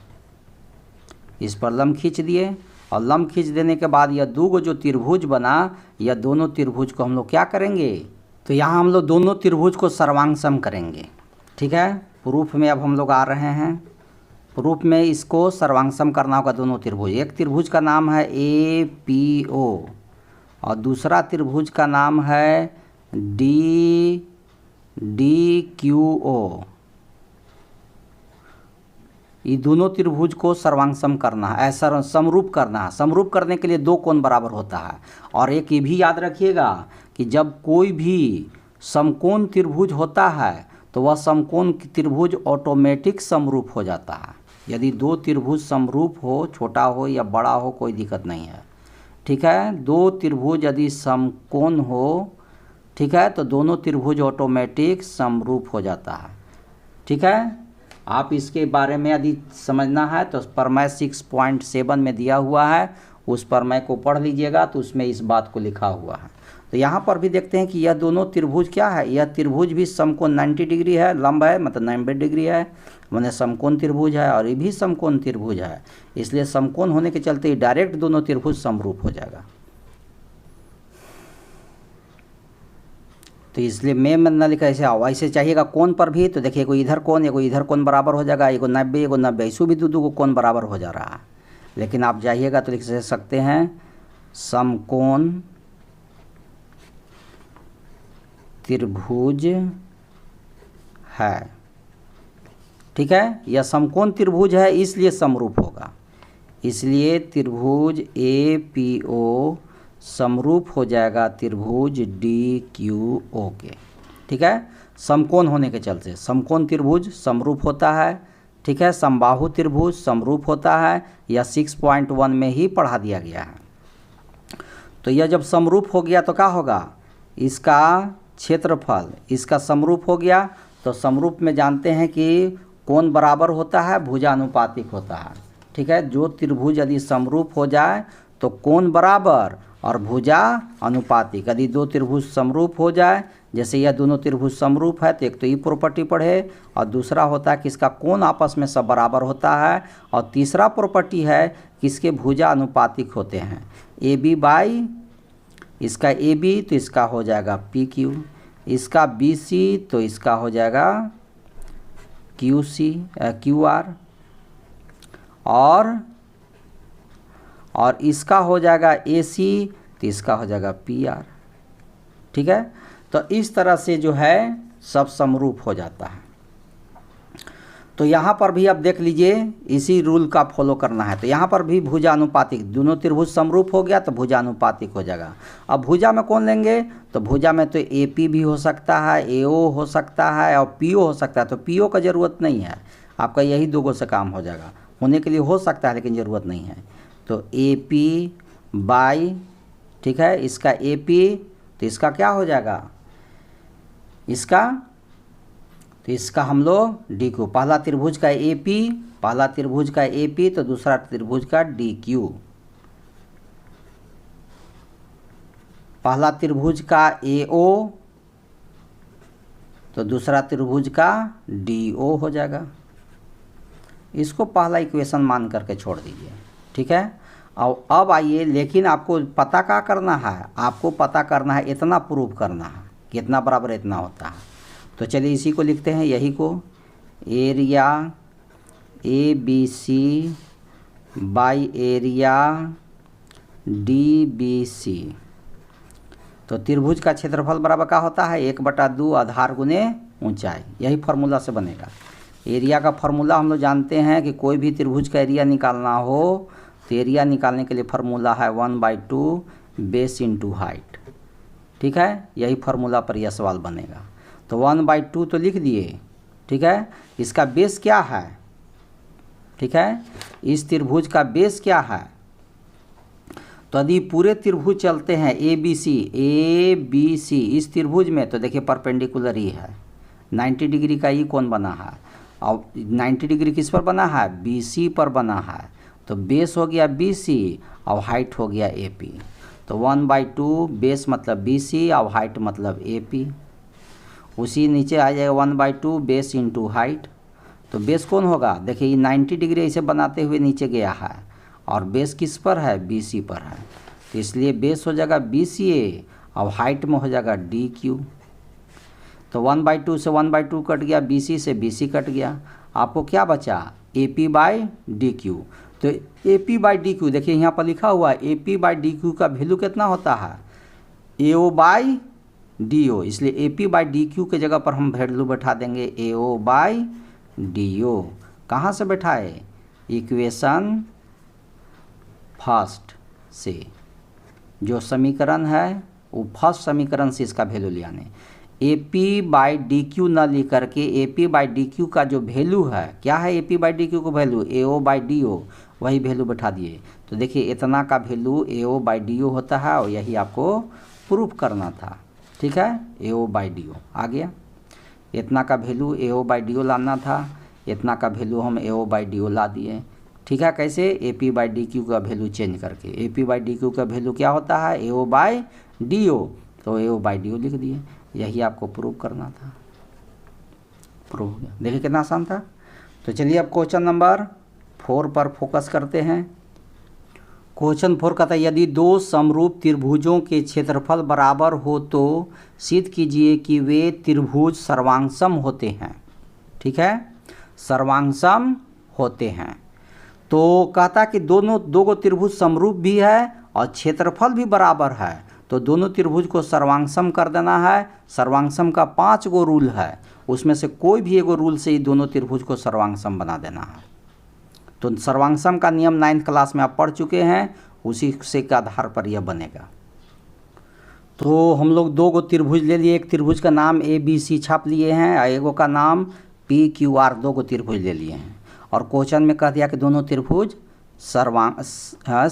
इस पर लंब खींच दिए। और लंब खींच देने के बाद यह दो जो त्रिभुज बना, यह दोनों त्रिभुज को हम लोग क्या करेंगे? तो यहाँ हम लोग दोनों त्रिभुज को सर्वांग करेंगे, ठीक है। प्रूफ में अब हम लोग आ रहे हैं। प्रूफ में इसको सर्वांग करना होगा दोनों त्रिभुज। एक त्रिभुज का नाम है APO और दूसरा त्रिभुज का नाम है DQO। ये दोनों त्रिभुज को सर्वांग करना है, ऐसा समरूप करना है। समरूप करने के लिए दो कोण बराबर होता है। और एक ये भी याद रखिएगा कि जब कोई भी समकोण त्रिभुज होता है तो वह समकोण त्रिभुज ऑटोमेटिक समरूप हो जाता है। यदि दो त्रिभुज समरूप हो, छोटा हो या बड़ा हो, कोई दिक्कत नहीं है, ठीक है। दो त्रिभुज यदि समकोण हो, ठीक है, तो दोनों त्रिभुज ऑटोमेटिक समरूप हो जाता है, ठीक है। आप इसके बारे में यदि समझना है तो प्रमेय 6.7 में दिया हुआ है, उस प्रमेय को पढ़ लीजिएगा तो उसमें इस बात को लिखा हुआ है। तो यहाँ पर भी देखते हैं कि यह दोनों त्रिभुज क्या है, यह त्रिभुज भी समकोण 90 डिग्री है, लंब है, मतलब 90 डिग्री है, माने समकोण त्रिभुज है। और ये भी समकोण त्रिभुज है, इसलिए समकोण होने के चलते ही डायरेक्ट दोनों त्रिभुज समरूप हो जाएगा। तो इसलिए मैं ना लिखा ऐसे आओ, ऐसे चाहिएगा कोण पर भी। तो देखिए कोई इधर कोण, एगो इधर कोण बराबर हो जाएगा, एगो 90 एगो 90, इसको भी दो कोण बराबर हो जा रहा है। लेकिन आप जाइएगा तो लिख सकते हैं समकोण त्रिभुज है, ठीक है। यह समकोण त्रिभुज है इसलिए समरूप होगा, इसलिए त्रिभुज APO समरूप हो जाएगा त्रिभुज DQO के, ठीक है। समकोण होने के चलते समकोण त्रिभुज समरूप होता है, ठीक है। समबाहु त्रिभुज समरूप होता है, यह 6.1 में ही पढ़ा दिया गया है। तो यह जब समरूप हो गया तो क्या होगा? इसका क्षेत्रफल इसका समरूप हो गया। तो समरूप में जानते हैं कि कोण बराबर होता है, भुजानुपातिक होता है, ठीक है। जो त्रिभुज यदि समरूप हो जाए तो कोण बराबर और भुजा अनुपातिक। यदि दो त्रिभुज समरूप हो जाए, जैसे यह दोनों त्रिभुज समरूप है तो एक तो ये प्रॉपर्टी पढ़े, और दूसरा होता है कि इसका कोण आपस में सब बराबर होता है, और तीसरा प्रॉपर्टी है कि इसके भुजा अनुपातिक होते हैं। ए बी बाई इसका ए बी तो इसका हो जाएगा पी क्यू, इसका बी सी तो इसका हो जाएगा क्यू सी क्यू आर, और इसका हो जाएगा ए सी तो इसका हो जाएगा पी आर। ठीक है, तो इस तरह से जो है सब समरूप हो जाता है। तो यहाँ पर भी अब देख लीजिए इसी रूल का फॉलो करना है। तो यहाँ पर भी भुजानुपातिक, दोनों त्रिभुज समरूप हो गया तो भुजानुपातिक हो जाएगा। अब भुजा में कौन लेंगे, तो भुजा में तो ए पी भी हो सकता है, ए ओ हो सकता है और पी ओ हो सकता है। तो पी ओ का ज़रूरत नहीं है, आपका यही दोगों से काम हो जाएगा। होने के लिए हो सकता है लेकिन ज़रूरत नहीं है। तो ए पी बाई, ठीक है, इसका ए पी तो इसका क्या हो जाएगा, इसका तो इसका हम लोग डी क्यू, पहला त्रिभुज का ए पी, पहला त्रिभुज का ए पी तो दूसरा त्रिभुज का डी क्यू, पहला त्रिभुज का ए ओ तो दूसरा त्रिभुज का डी ओ हो जाएगा। इसको पहला इक्वेशन मान करके छोड़ दीजिए। ठीक है, और अब आइए, लेकिन आपको पता क्या करना है, आपको पता करना है, इतना प्रूव करना है कि इतना बराबर इतना होता है। तो चलिए इसी को लिखते हैं, यही को, area A B C by area D B C. तो त्रिभुज का क्षेत्रफल बराबर क्या होता है, 1/2 आधार गुने ऊंचाई, यही फार्मूला से बनेगा। एरिया का फार्मूला हम लोग जानते हैं कि कोई भी त्रिभुज का एरिया निकालना हो तो एरिया निकालने के लिए फार्मूला है 1/2 बेस इंटू हाइट। ठीक है, यही फार्मूला पर यह सवाल बनेगा। तो 1/2 तो लिख दिए। ठीक है, इसका बेस क्या है, ठीक है, इस त्रिभुज का बेस क्या है। तो यदि पूरे त्रिभुज चलते हैं ए बी सी इस त्रिभुज में, तो देखिए परपेंडिकुलर ही है, 90 डिग्री का ये कोण बना है, और 90 डिग्री किस पर बना है, बी सी पर बना है। तो बेस हो गया बी सी और हाइट हो गया ए पी। तो 1/2 बेस मतलब बी सी और हाइट मतलब ए पी। उसी नीचे आ जाएगा 1/2 बेस इंटू हाइट। तो बेस कौन होगा, देखिए ये 90 डिग्री ऐसे बनाते हुए नीचे गया है, और बेस किस पर है, बी सी पर है। तो इसलिए बेस हो जाएगा बी सी ए और हाइट में हो जाएगा डी क्यू। तो 1/2 से 1/2 कट गया, बी सी से बी सी कट गया, आपको क्या बचा, A P by D Q. तो A P by D Q, देखिए यहाँ पर लिखा हुआ है A P by D Q का वैल्यू कितना होता है, A O by D O. इसलिए A P by D Q के जगह पर हम वैल्यू बैठा देंगे ए ओ बाई डी ओ। कहाँ से बैठाए, इक्वेशन फर्स्ट से, जो समीकरण है वो फर्स्ट समीकरण से इसका वैल्यू ले आने। A P by D Q न लिख करके A P by D Q का जो वैल्यू है, क्या है A P by D Q का value, A O by D O, वही वैल्यू बैठा दिए। तो देखिए इतना का value A O by D O होता है, और यही आपको प्रूफ करना था। ठीक है, ए ओ बाई डी ओ आ गया, इतना का value A O by D O लाना था, इतना का वैल्यू हम ए ओ बाई डी ओ ला दिए। ठीक है, कैसे, ए पी बाई डी क्यू का वैल्यू चेंज करके। A P by D Q का वैल्यू क्या होता है, ए ओ बाई डी ओ, तो ए ओ बाई डी ओ लिख दिए। यही आपको प्रूव करना था, प्रूव हो गया। देखिए कितना आसान था। तो चलिए अब क्वेश्चन नंबर 4 पर फोकस करते हैं। क्वेश्चन 4 कहता है, यदि दो समरूप त्रिभुजों के क्षेत्रफल बराबर हो तो सिद्ध कीजिए कि वे त्रिभुज सर्वांगसम होते हैं। ठीक है, सर्वांगसम होते हैं। तो कहता कि दो त्रिभुज समरूप भी है और क्षेत्रफल भी बराबर है, तो दोनों त्रिभुज को सर्वांगसम कर देना है। सर्वांगसम का 5 गो रूल है, उसमें से कोई भी एगो रूल से ही दोनों त्रिभुज को सर्वांगसम बना देना है। तो सर्वांगसम का नियम 9th क्लास में आप पढ़ चुके हैं, उसी से के आधार पर यह बनेगा। तो हम लोग 2 गो त्रिभुज ले लिए, एक त्रिभुज का नाम ए बी सी छाप लिए हैं और एगो का नाम पी क्यू आर, 2 गो त्रिभुज ले लिए हैं। और क्वेश्चन में कह दिया कि दोनों त्रिभुज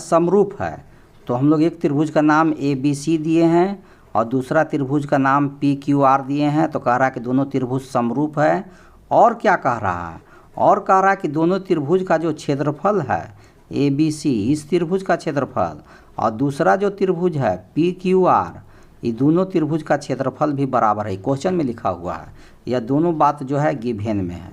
समरूप है। तो हम लोग एक त्रिभुज का नाम ए बी सी दिए हैं और दूसरा त्रिभुज का नाम पी क्यू आर दिए हैं। तो कह रहा है कि दोनों त्रिभुज समरूप है। और क्या कह रहा है, और कह रहा है कि दोनों त्रिभुज का जो क्षेत्रफल है ए बी सी, इस त्रिभुज का क्षेत्रफल, और दूसरा जो त्रिभुज है पी क्यू आर, ये दोनों त्रिभुज का क्षेत्रफल भी बराबर है, क्वेश्चन में लिखा हुआ है। यह दोनों बात जो है गिवन में है,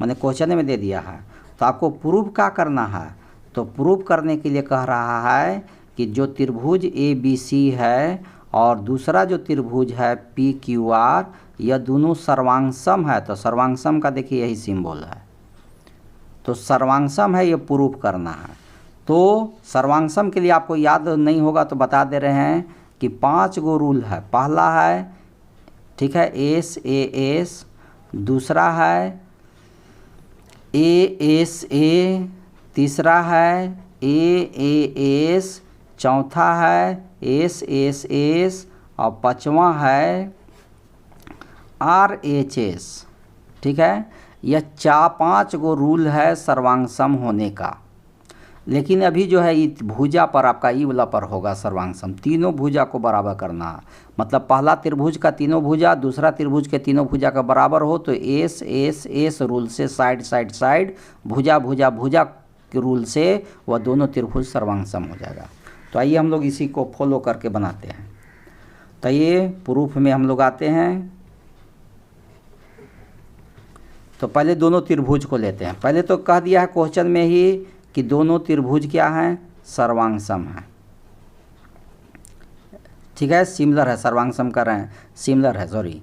मैंने क्वेश्चन में दे दिया है। तो आपको प्रूव क्या करना है, तो प्रूव करने के लिए कह रहा है कि जो त्रिभुज ABC है और दूसरा जो त्रिभुज है PQR, यह दोनों सर्वांगसम है। तो सर्वांगसम का देखिए यही सिंबल है, तो सर्वांगसम है, ये प्रूव करना है। तो सर्वांगसम के लिए आपको याद नहीं होगा तो बता दे रहे हैं कि 5 गो रूल है। पहला है, ठीक है, SAS, दूसरा है ASA, तीसरा है AAS, चौथा है SSS और पांचवा है RHS। ठीक है, यह 5 गो रूल है सर्वांगसम होने का। लेकिन अभी जो है ये भुजा पर आपका ई वाला पर होगा सर्वांगसम, तीनों भुजा को बराबर करना है। मतलब पहला त्रिभुज का तीनों भुजा दूसरा त्रिभुज के तीनों भुजा का बराबर हो तो SSS रूल से साइड साइड साइड भुजा भुजा भुजा के रूल से वह दोनों त्रिभुज सर्वांगसम हो जाएगा। तो आइए हम लोग इसी को फॉलो करके बनाते हैं। तो ये प्रूफ में हम लोग आते हैं। तो पहले दोनों त्रिभुज को लेते हैं। पहले तो कह दिया है क्वेश्चन में ही कि दोनों त्रिभुज क्या हैं, सर्वांगसम है। ठीक है, सिमिलर है, सर्वांगसम कर रहे हैं, सिमिलर है, सॉरी,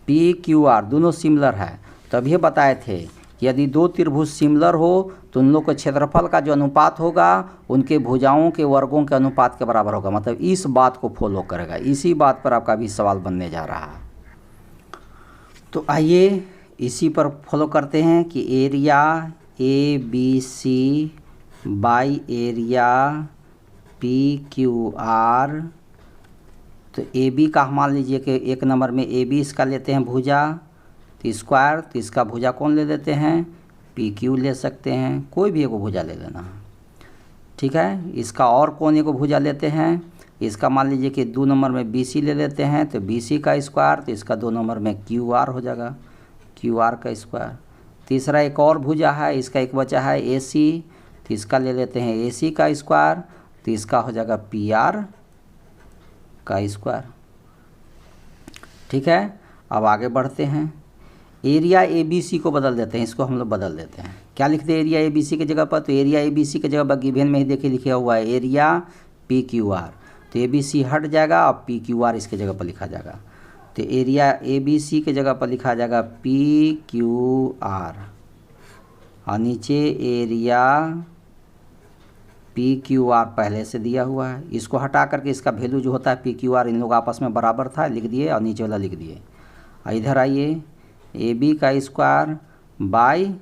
PQR दोनों सिमिलर है। तो अभी बताए थे यदि दो त्रिभुज सिमिलर हो तो उन लोग के क्षेत्रफल का जो अनुपात होगा उनके भुजाओं के वर्गों के अनुपात के बराबर होगा। मतलब इस बात को फॉलो करेगा। इसी बात पर आपका भी सवाल बनने जा रहा है। तो आइए इसी पर फॉलो करते हैं कि area ABC by area PQR। तो AB का मान लीजिए कि 1 नंबर में AB इसका लेते हैं भुजा, तो स्क्वायर, तो इसका भुजा कौन ले लेते हैं, PQ ले सकते हैं, कोई भी एक भुजा ले लेना। ठीक है, इसका और कौन एक भुजा लेते हैं, इसका मान लीजिए कि 2 नंबर में BC ले लेते हैं, तो BC का स्क्वायर, तो इसका 2 नंबर में QR हो जाएगा, QR का स्क्वायर। तीसरा एक और भुजा है, इसका एक बचा है AC, तो इसका ले लेते हैं AC का स्क्वायर, तो इसका हो जाएगा PR का स्क्वायर। ठीक है, अब आगे बढ़ते हैं। एरिया ABC को बदल देते हैं, इसको हम लोग बदल देते हैं। क्या लिखते हैं एरिया ABC की जगह पर, तो एरिया ABC की जगह पर गिवन में ही देखिए लिखा हुआ है एरिया PQR, तो ABC हट जाएगा और PQR इसके जगह पर लिखा जाएगा। तो एरिया ABC के जगह पर लिखा जाएगा PQR और नीचे एरिया PQR पहले से दिया हुआ है। इसको हटा करके इसका वैल्यू जो होता है PQR इन लोग आपस में बराबर था, लिख दिए और नीचे वाला लिख दिए। इधर आइए, AB का स्क्वायर बाई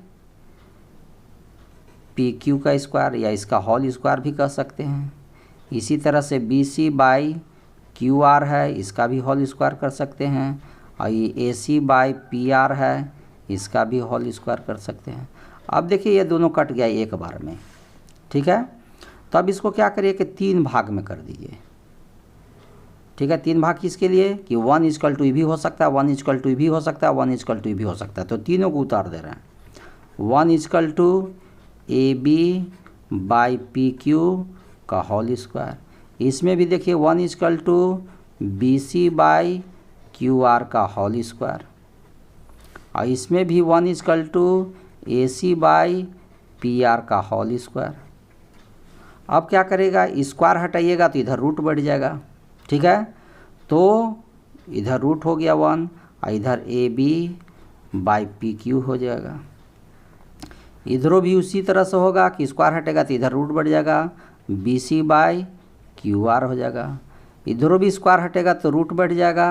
PQ का स्क्वायर, या इसका होल स्क्वायर भी कह सकते हैं। इसी तरह से BC बाई QR है, इसका भी होल स्क्वायर कर सकते हैं। और ये AC बाई PR है, इसका भी होल स्क्वायर कर सकते हैं। अब देखिए ये दोनों कट गया एक बार में। ठीक है, तो अब इसको क्या करिए कि 3 भाग में कर दीजिए। ठीक है, 3 भाग किसके लिए कि 1 इक्वल टू भी हो सकता है, 1 इक्वल टू भी हो सकता है, 1 इक्वल टू भी हो सकता है। तो तीनों को उतार दे रहे हैं। 1 equal to AB by PQ का होल स्क्वायर। इसमें भी देखिए 1 equal to BC by QR का होल स्क्वायर। और इसमें भी 1 equal to AC by PR का होल स्क्वायर। अब क्या करेगा, स्क्वायर हटाइएगा तो इधर रूट बढ़ जाएगा। ठीक है, तो इधर रूट हो गया 1 और इधर AB बाई PQ हो जाएगा। इधरों भी उसी तरह से होगा कि स्क्वायर हटेगा तो इधर रूट बढ़ जाएगा, BC बाई QR हो जाएगा। इधरों भी स्क्वायर हटेगा तो रूट बढ़ जाएगा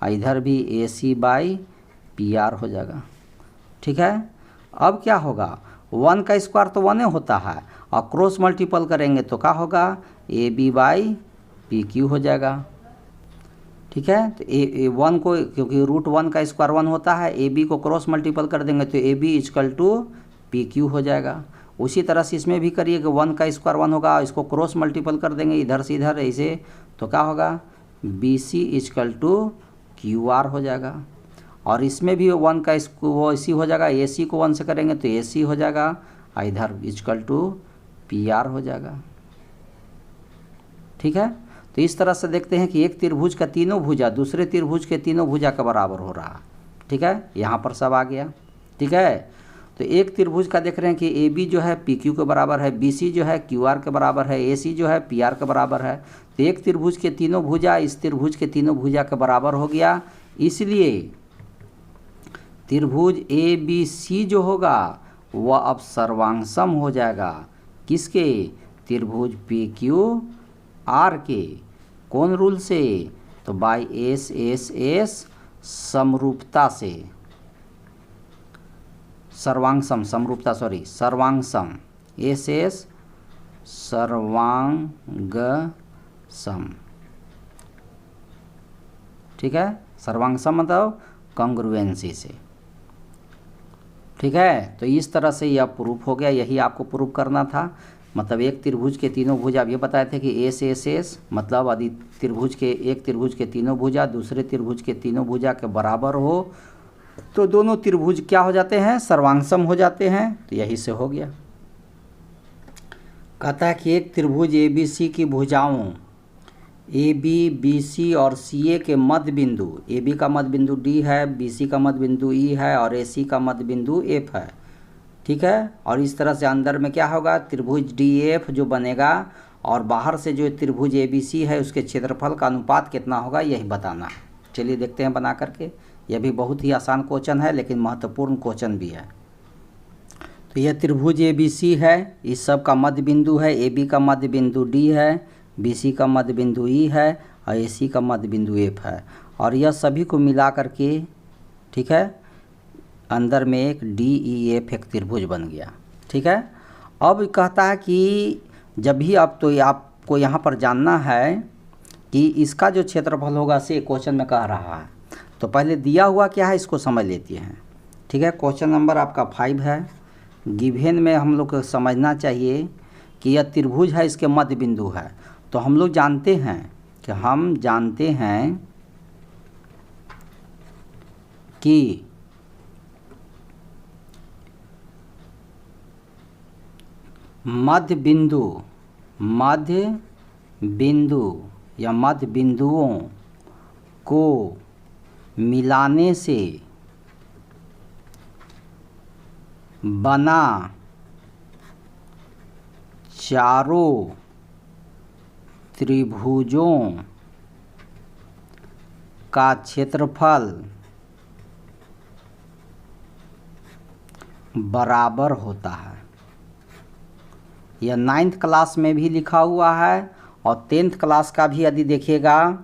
और इधर भी AC बाई PR हो जाएगा। ठीक है, अब क्या होगा, 1 का स्क्वायर तो 1 होता है और क्रॉस मल्टीपल करेंगे तो क्या होगा, AB बाई PQ हो जाएगा। ठीक है, तो A1 को, क्योंकि रूट 1 का स्क्वायर 1 होता है, AB को क्रॉस मल्टीपल कर देंगे तो AB इक्वल टू PQ हो जाएगा। उसी तरह से इसमें भी करिए कि 1 का स्क्वायर 1 होगा, इसको क्रॉस मल्टीपल कर देंगे इधर से इधर ऐसे, तो क्या होगा, BC इक्वल टू QR हो जाएगा। और इसमें भी 1 का वो AC हो जाएगा, AC को 1 से करेंगे तो AC हो जाएगा और इधर इक्वल टू PR हो जाएगा। ठीक है, तो इस तरह से देखते हैं कि एक त्रिभुज का तीनों भुजा दूसरे त्रिभुज के तीनों भुजा के बराबर हो रहा। ठीक है, यहाँ पर सब आ गया। ठीक है, तो एक त्रिभुज का देख रहे हैं कि ए बी जो है पी क्यू के बराबर है, बी सी जो है क्यू आर के बराबर है, ए सी जो है पी आर के बराबर है। तो एक त्रिभुज के तीनों भुजा इस त्रिभुज के तीनों भुजा के बराबर हो गया, इसलिए त्रिभुज ए बी सी जो होगा वह अब सर्वांगसम हो जाएगा। किसके? त्रिभुज पी क्यू आर के। कौन रूल से? तो बाय एस एस एस समरूपता से, सर्वांगसम, समरूपता सॉरी सर्वांगसम, एस एस सर्वांगसम। ठीक है, सर्वांगसम मतलब कॉन्ग्रुएंसी से। ठीक है, तो इस तरह से यह प्रूफ हो गया, यही आपको प्रूफ करना था। मतलब एक त्रिभुज के तीनों भुजा, आप ये बताए थे कि एस एस एस मतलब यदि त्रिभुज के एक त्रिभुज के तीनों भुजा दूसरे त्रिभुज के तीनों भुजा के बराबर हो तो दोनों त्रिभुज क्या हो जाते हैं? सर्वांगसम हो जाते हैं। तो यही से हो गया। कहता है कि एक त्रिभुज ए बी सी की भुजाओं ए बी बी सी और सी ए के मध्य बिंदु, ए बी का मध्य बिंदु डी है, बी सी का मध्य बिंदु ई है और ए सी का मध्य बिंदु एफ है। ठीक है, और इस तरह से अंदर में क्या होगा? त्रिभुज डी एफ जो बनेगा और बाहर से जो त्रिभुज ए बी सी है उसके क्षेत्रफल का अनुपात कितना होगा यही बताना है। चलिए देखते हैं बना करके। यह भी बहुत ही आसान क्वेश्चन है लेकिन महत्वपूर्ण क्वेश्चन भी है। तो यह त्रिभुज ए बी सी है, इस सब का मध्य बिंदु है, ए बी का मध्य बिंदु डी है, बी सी का मध्य बिंदु ई है और ए सी का मध्य बिंदु एफ है। और यह सभी को मिला करके, ठीक है, अंदर में एक डी ई एफ एक त्रिभुज बन गया। ठीक है, अब कहता है कि जब भी आप, तो आपको यहाँ पर जानना है कि इसका जो क्षेत्रफल होगा से क्वेश्चन में कह रहा है। तो पहले दिया हुआ क्या है इसको समझ लेते हैं। ठीक है, क्वेश्चन नंबर आपका 5 है। गिवन में हम लोग को समझना चाहिए कि यह त्रिभुज है, इसके मध्य बिंदु है। तो हम लोग जानते हैं कि मध्य बिंदु या मध्य बिंदुओं को मिलाने से बना चारों त्रिभुजों का क्षेत्रफल बराबर होता है। यह 9th क्लास में भी लिखा हुआ है और 10th क्लास का भी यदि देखिएगा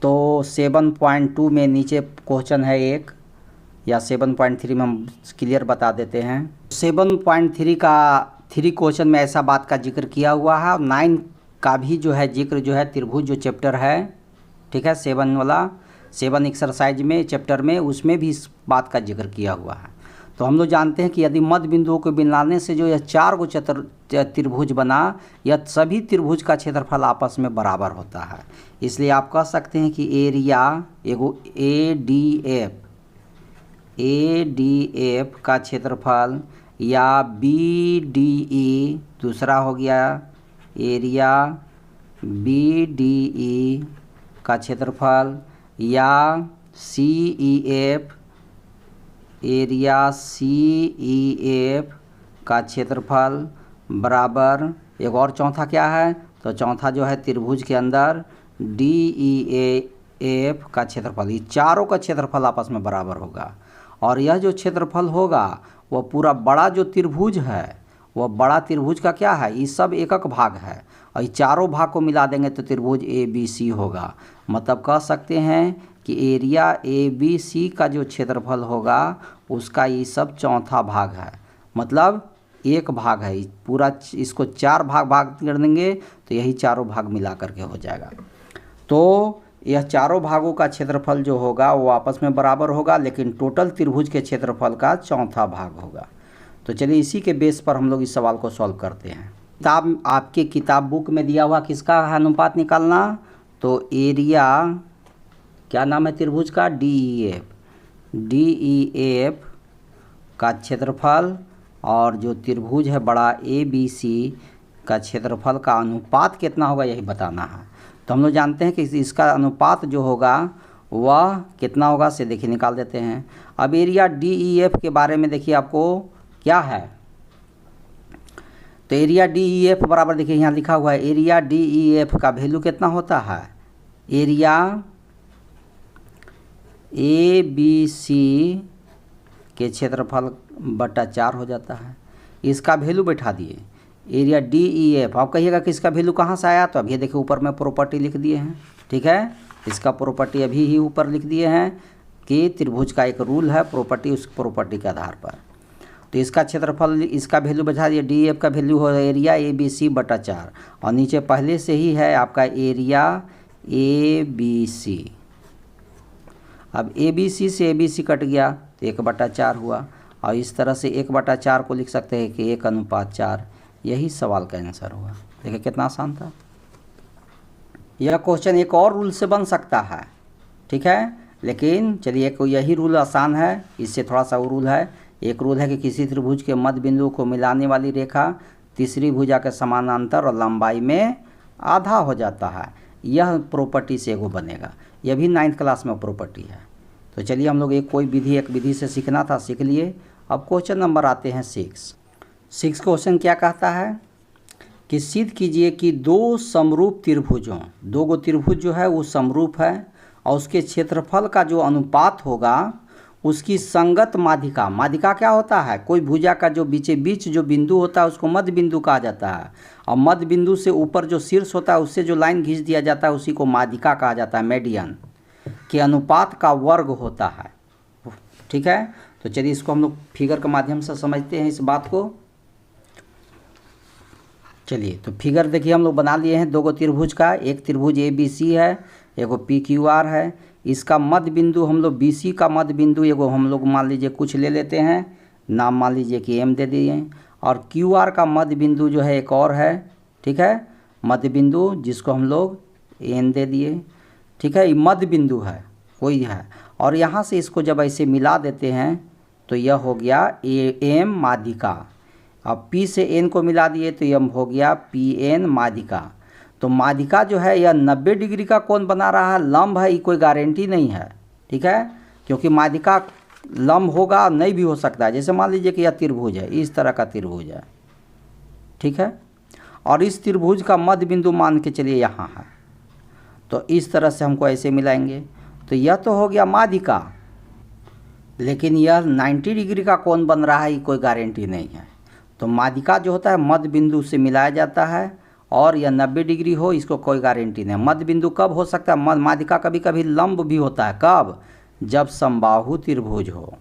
तो 7.2 में नीचे क्वेश्चन है एक, या 7.3 में हम क्लियर बता देते हैं। 7.3 का 3 क्वेश्चन में ऐसा बात का जिक्र किया हुआ है और 9 का भी जो है जिक्र जो है त्रिभुज जो चैप्टर है, ठीक है, 7 वाला 7 एक्सरसाइज में चैप्टर में उसमें भी इस बात का जिक्र किया हुआ है। तो हम लोग जानते हैं कि यदि मध्य बिंदुओं को मिलाने से जो यह 4 गो त्रिभुज बना, यह सभी त्रिभुज का क्षेत्रफल आपस में बराबर होता है। इसलिए आप कह सकते हैं कि एरिया एगो ए डी एफ का क्षेत्रफल या बी डी ई, दूसरा हो गया एरिया बी डी ई का क्षेत्रफल, या सी ई एफ एरिया सी ई एफ का क्षेत्रफल बराबर, एक और चौथा क्या है? तो चौथा जो है त्रिभुज के अंदर डी ई एफ का क्षेत्रफल। ये चारों का क्षेत्रफल आपस में बराबर होगा और यह जो क्षेत्रफल होगा वह पूरा बड़ा जो त्रिभुज है, वह बड़ा त्रिभुज का क्या है? ये सब एकक भाग है और ये चारों भाग को मिला देंगे तो त्रिभुज ए बी सी होगा। मतलब कह सकते हैं कि एरिया ए बी सी का जो क्षेत्रफल होगा उसका ये सब चौथा भाग है, मतलब एक भाग है। पूरा इसको 4 भाग कर देंगे तो यही चारों भाग मिला करके हो जाएगा। तो यह चारों भागों का क्षेत्रफल जो होगा वो आपस में बराबर होगा, लेकिन टोटल त्रिभुज के क्षेत्रफल का चौथा भाग होगा। तो चलिए इसी के बेस पर हम लोग इस सवाल को सॉल्व करते हैं। किताब आपके किताब बुक में दिया हुआ किसका अनुपात निकालना? तो एरिया, क्या नाम है त्रिभुज का? डी ई एफ का क्षेत्रफल और जो त्रिभुज है बड़ा ए बी सी का क्षेत्रफल का अनुपात कितना होगा यही बताना है। तो हम लोग जानते हैं कि इसका अनुपात जो होगा वह कितना होगा, से देखिए निकाल देते हैं। अब एरिया DEF के बारे में देखिए आपको क्या है, तो एरिया DEF बराबर देखिए यहाँ लिखा हुआ है, एरिया DEF का वैल्यू कितना होता है, एरिया ABC के क्षेत्रफल बटा 4 हो जाता है। इसका वैल्यू बैठा दिए एरिया DEF। आप कहिएगा कि इसका वैल्यू कहाँ से आया, तो अभी देखिए ऊपर में प्रॉपर्टी लिख दिए हैं, ठीक है। इसका प्रॉपर्टी अभी ही ऊपर लिख दिए हैं कि त्रिभुज का एक रूल है प्रॉपर्टी, उस प्रॉपर्टी के आधार पर। तो इसका क्षेत्रफल, इसका वैल्यू बैठा दिए, DEF का वैल्यू हो एरिया ABC बटा 4, और नीचे पहले से ही है आपका एरिया ABC। अब ABC से ABC कट गया तो 1/4 हुआ, और इस तरह से 1/4 को लिख सकते हैं कि 1:4। यही सवाल का आंसर हुआ। देखिए कितना आसान था। यह क्वेश्चन एक और रूल से बन सकता है, ठीक है, लेकिन चलिए यही रूल आसान है, इससे थोड़ा सा वो रूल है। एक रूल है कि किसी त्रिभुज के मध्य बिंदु को मिलाने वाली रेखा तीसरी भुजा के समानांतर और लंबाई में आधा हो जाता है। यह प्रॉपर्टी से एगो बनेगा, यह भी 9th क्लास में प्रॉपर्टी है। तो चलिए हम लोग एक विधि से सीखना था, सीख लिए। अब क्वेश्चन नंबर आते हैं 6 क्वेश्चन क्या कहता है कि सिद्ध कीजिए कि दो समरूप त्रिभुजों, दो गो त्रिभुज जो है वो समरूप है, और उसके क्षेत्रफल का जो अनुपात होगा उसकी संगत माध्यिका, माध्यिका क्या होता है, कोई भुजा का जो बीच जो बिंदु होता है उसको मध्य बिंदु कहा जाता है, और मध्य बिंदु से ऊपर जो शीर्ष होता है उससे जो लाइन खींच दिया जाता है उसी को माध्यिका कहा जाता है, मेडियन के अनुपात का वर्ग होता है, ठीक है। तो चलिए इसको हम लोग फिगर के माध्यम से समझते हैं इस बात को। चलिए तो फिगर देखिए हम लोग बना लिए हैं दो गो त्रिभुज का, एक त्रिभुज ABC है, एगो PQR है। इसका मध्य बिंदु हम लोग BC का मध्य बिंदु एगो हम लोग मान लीजिए कुछ ले लेते हैं, नाम मान लीजिए कि M दे दिए, और QR का मध्य बिंदु जो है एक और है, ठीक है, मध्य बिंदु जिसको हम लोग N दे दिए, ठीक है। ये मध्य बिंदु है कोई है, और यहाँ से इसको जब ऐसे मिला देते हैं तो यह हो गया AM माध्यिका। अब P से N को मिला दिए तो यह हो गया PN माध्यिका। तो माध्यिका जो है यह 90 डिग्री का कोण बना रहा है, लंब है, ये कोई गारंटी नहीं है, ठीक है, क्योंकि माध्यिका लंब होगा नहीं भी हो सकता है। जैसे मान लीजिए कि यह त्रिभुज है, इस तरह का त्रिभुज है, ठीक है, और इस त्रिभुज का मध्य बिंदु मान के चलिए यहाँ है, तो इस तरह से हमको ऐसे मिलाएंगे, तो यह तो हो गया माध्यिका, लेकिन यह 90 डिग्री का कोण बन रहा है, ये कोई गारंटी नहीं है। तो माध्यिका जो होता है मध्य बिंदु से मिलाया जाता है, और यह 90 डिग्री हो इसको कोई गारंटी नहीं। मध्य बिंदु कब हो सकता है, माध्यिका कभी कभी लंब भी होता है, कब, जब समबाहु त्रिभुज हो,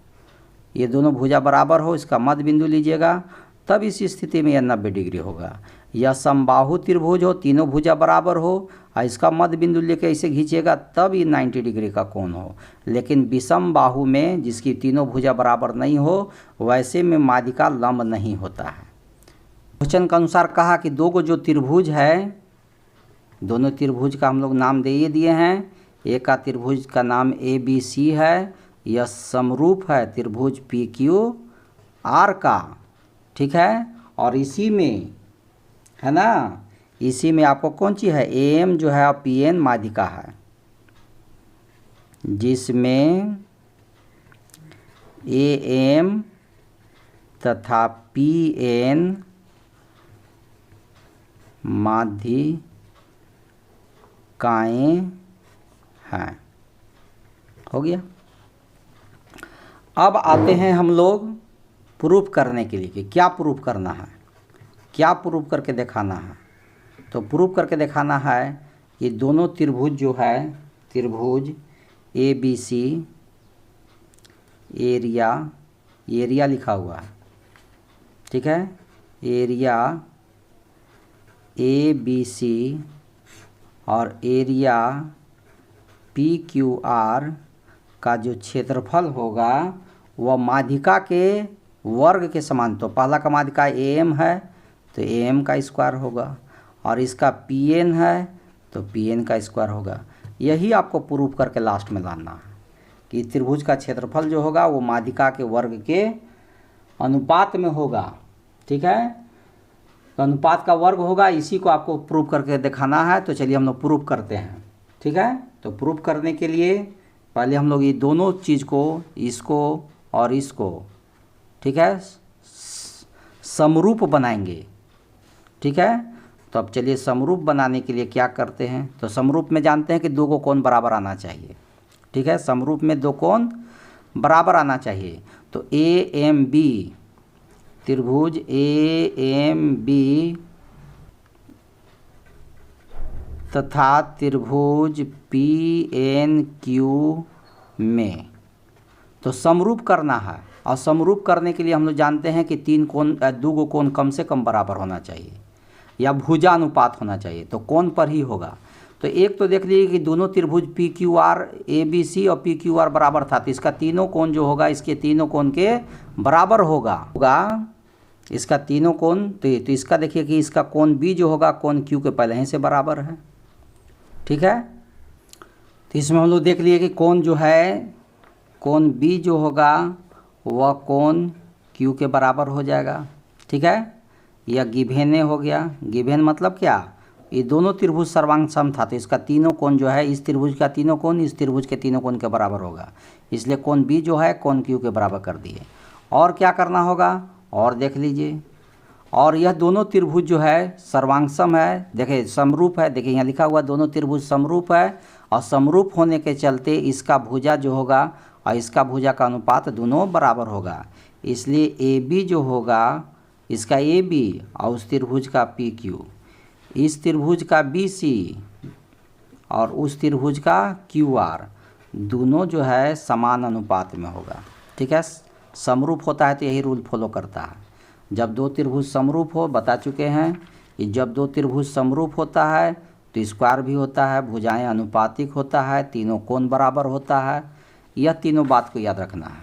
ये दोनों भुजा बराबर हो, इसका मध्य बिंदु लीजिएगा, तब इस स्थिति में यह 90 डिग्री होगा। या समबाहु त्रिभुज हो, तीनों भुजा बराबर हो, और इसका मध्य बिंदु लेके ऐसे खींचिएगा तब ये 90 डिग्री का कोण हो। लेकिन विषम बाहु में जिसकी तीनों भुजा बराबर नहीं हो, वैसे में माध्यिका लंब नहीं होता है। क्वेश्चन के अनुसार कहा कि दो गो जो त्रिभुज है, दोनों त्रिभुज का हम लोग नाम दे ही दिए हैं। एक का त्रिभुज का नाम ABC है, यह समरूप है त्रिभुज PQR का, ठीक है, और इसी में है ना, इसी में आपको कौन सी है, AM जो है PN माध्यिका है, जिसमें AM तथा PN माध्यिकाएं हैं। हो गया। अब आते हैं हम लोग प्रूफ करने के लिए कि क्या प्रूफ करना है, क्या प्रूफ करके दिखाना है। तो प्रूफ करके दिखाना है कि दोनों त्रिभुज जो है, त्रिभुज ABC, एरिया लिखा हुआ है, ठीक है, एरिया ABC और एरिया PQR का जो क्षेत्रफल होगा वह माध्यिका के वर्ग के समान। तो पहला का माध्यिका AM है तो AM का स्क्वायर होगा, और इसका PN है तो PN का स्क्वायर होगा। यही आपको प्रूफ करके लास्ट में लाना है कि त्रिभुज का क्षेत्रफल जो होगा वो माध्यिका के वर्ग के अनुपात में होगा, ठीक है। तो अनुपात का वर्ग होगा, इसी को आपको प्रूव करके दिखाना है। तो चलिए हम लोग प्रूव करते हैं, ठीक है। तो प्रूव करने के लिए पहले हम लोग ये दोनों चीज़ को, इसको और इसको, ठीक है, समरूप बनाएंगे, ठीक है। तो अब चलिए समरूप बनाने के लिए क्या करते हैं। तो समरूप में जानते हैं कि दो को कोण बराबर आना चाहिए, ठीक है। समरूप में दो कोण बराबर आना चाहिए। तो ए एम बी, त्रिभुज ए एम बी तथा त्रिभुज पी एन क्यू में, तो समरूप करना है। और समरूप करने के लिए हम लोग जानते हैं कि दो गो कोण कम से कम बराबर होना चाहिए या भुजानुपात होना चाहिए। तो कोण पर ही होगा। तो एक तो देख लीजिए कि दोनों त्रिभुज P Q R A B C और पी क्यू आर बराबर था, तो इसका तीनों कोण जो होगा इसके तीनों कोण के बराबर होगा इसका तीनों कोण। तो इसका देखिए कि इसका कोण बी जो होगा कोण क्यू के पहले ही से बराबर है, ठीक है। तो इसमें हम लोग देख लिए कि कोण जो है, कोण बी जो होगा वह कोण क्यू के बराबर हो जाएगा, ठीक है। यह गिवेन हो गया। गिवेन मतलब क्या, ये दोनों त्रिभुज सर्वांग सम था, तो इसका तीनों कोण जो है, इस त्रिभुज का तीनों कोण इस त्रिभुज के तीनों कोण के बराबर होगा, इसलिए कोण बी जो है कोण क्यू के बराबर कर दिए। और क्या करना होगा, और देख लीजिए, और यह दोनों त्रिभुज जो है सर्वांग सम है, देखिए समरूप है, देखिए यहाँ लिखा हुआ दोनों त्रिभुज समरूप है। और समरूप होने के चलते इसका भुजा जो होगा और इसका भुजा का अनुपात दोनों बराबर होगा, इसलिए ए बी जो होगा इसका ए बी और उस त्रिभुज का पी क्यू, इस त्रिभुज का बी सी और उस त्रिभुज का क्यू आर, दोनों जो है समान अनुपात में होगा, ठीक है। समरूप होता है तो यही रूल फॉलो करता है। जब दो त्रिभुज समरूप हो, बता चुके हैं कि जब दो त्रिभुज समरूप होता है तो स्क्वायर भी होता है, भुजाएं अनुपातिक होता है, तीनों कोण बराबर होता है। यह तीनों बात को याद रखना है।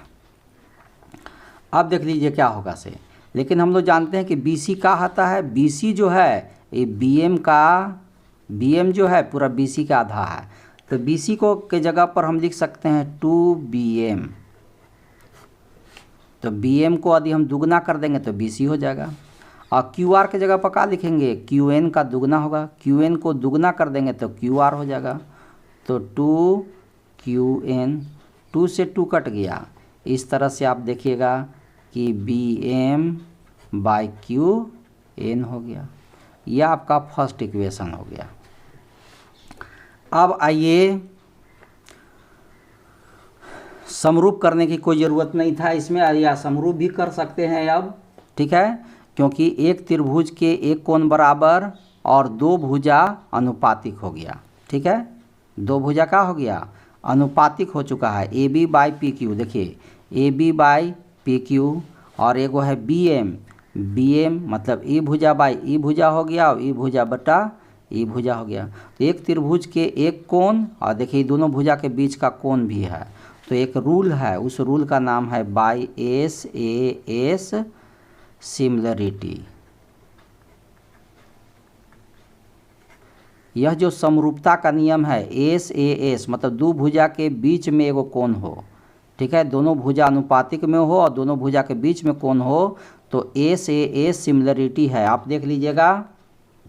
अब देख लीजिए क्या होगा से, लेकिन हम लोग जानते हैं कि बी सी क्या आता है। बी सी जो है ये बी एम जो है पूरा बी सी का आधा है, तो बी सी को के जगह पर हम लिख सकते हैं 2bm। तो बी एम को यदि हम दुगना कर देंगे तो बी सी हो जाएगा। और क्यू आर के जगह पर क्या लिखेंगे, क्यू एन का दुगना होगा, क्यू एन को दुगना कर देंगे तो क्यू आर हो जाएगा। तो 2qn, 2 से 2 कट गया। इस तरह से आप देखिएगा कि bm/qn हो गया। यह आपका फर्स्ट इक्वेशन हो गया। अब आइए, समरूप करने की कोई ज़रूरत नहीं था इसमें, या समरूप भी कर सकते हैं अब, ठीक है, क्योंकि एक त्रिभुज के एक कोण बराबर और दो भुजा अनुपातिक हो गया, ठीक है। दो भुजा का हो गया, अनुपातिक हो चुका है। A B by P Q, देखिए A B by P Q, और एगो है बी एम मतलब ई भुजा बाई ई भुजा हो गया और ई भुजा बटा ई भुजा हो गया। तो एक त्रिभुज के एक कोण और देखिए दोनों भुजा के बीच का कोण भी है। तो एक रूल है, उस रूल का नाम है by S A S similarity. यह जो समरूपता का नियम है, एस ए एस मतलब दो भुजा के बीच में एगो कोण हो, ठीक है, दोनों भुजा अनुपातिक में हो और दोनों भुजा के बीच में कोण हो, तो एस ए एस सिमिलरिटी है। आप देख लीजिएगा,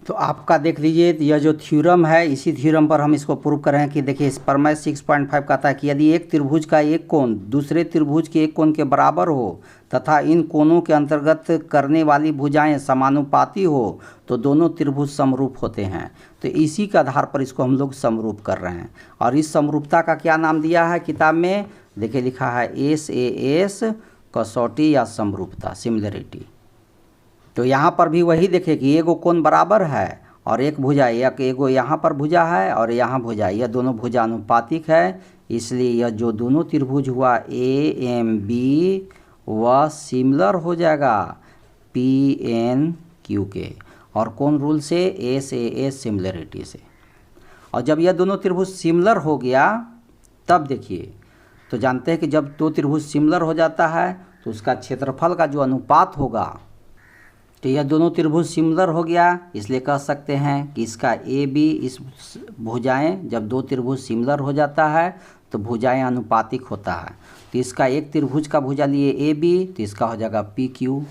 तो आपका देख लीजिए यह जो थ्योरम है, इसी थ्योरम पर हम इसको प्रूव कर रहे हैं कि देखिए इस पर मैं 6.5 कहता है कि यदि एक त्रिभुज का एक कोण दूसरे त्रिभुज के एक कोण के बराबर हो तथा इन कोणों के अंतर्गत करने वाली भुजाएं समानुपाती हो तो दोनों त्रिभुज समरूप होते हैं। तो इसी के आधार पर इसको हम लोग समरूप कर रहे हैं। और इस समरूपता का क्या नाम दिया है किताब में, देखिए लिखा है एस ए एस कसौटी या समरूपता, सिमिलरिटी। तो यहाँ पर भी वही देखें कि एगो कोण बराबर है और एक भुजा, एगो यहाँ पर भुजा है और यहाँ भुजा, यह दोनों भुजा अनुपातिक है, इसलिए यह जो दोनों त्रिभुज हुआ ए एम बी वह सिमिलर हो जाएगा पी एन क्यू के, और कौन रूल से, एस ए एस सिमिलरिटी से। और जब यह दोनों त्रिभुज सिमिलर हो गया तब देखिए, तो जानते हैं कि जब दो त्रिभुज सिमिलर हो जाता है तो उसका क्षेत्रफल का जो अनुपात होगा, तो यह दोनों त्रिभुज सिमिलर हो गया, इसलिए कह सकते हैं कि इसका ए बी, इस भुजाएं जब दो त्रिभुज सिमिलर हो जाता है तो भुजाएं अनुपातिक होता है। तो इसका एक त्रिभुज का भुजा लिए ए बी तो इसका हो जाएगा पी क्यू,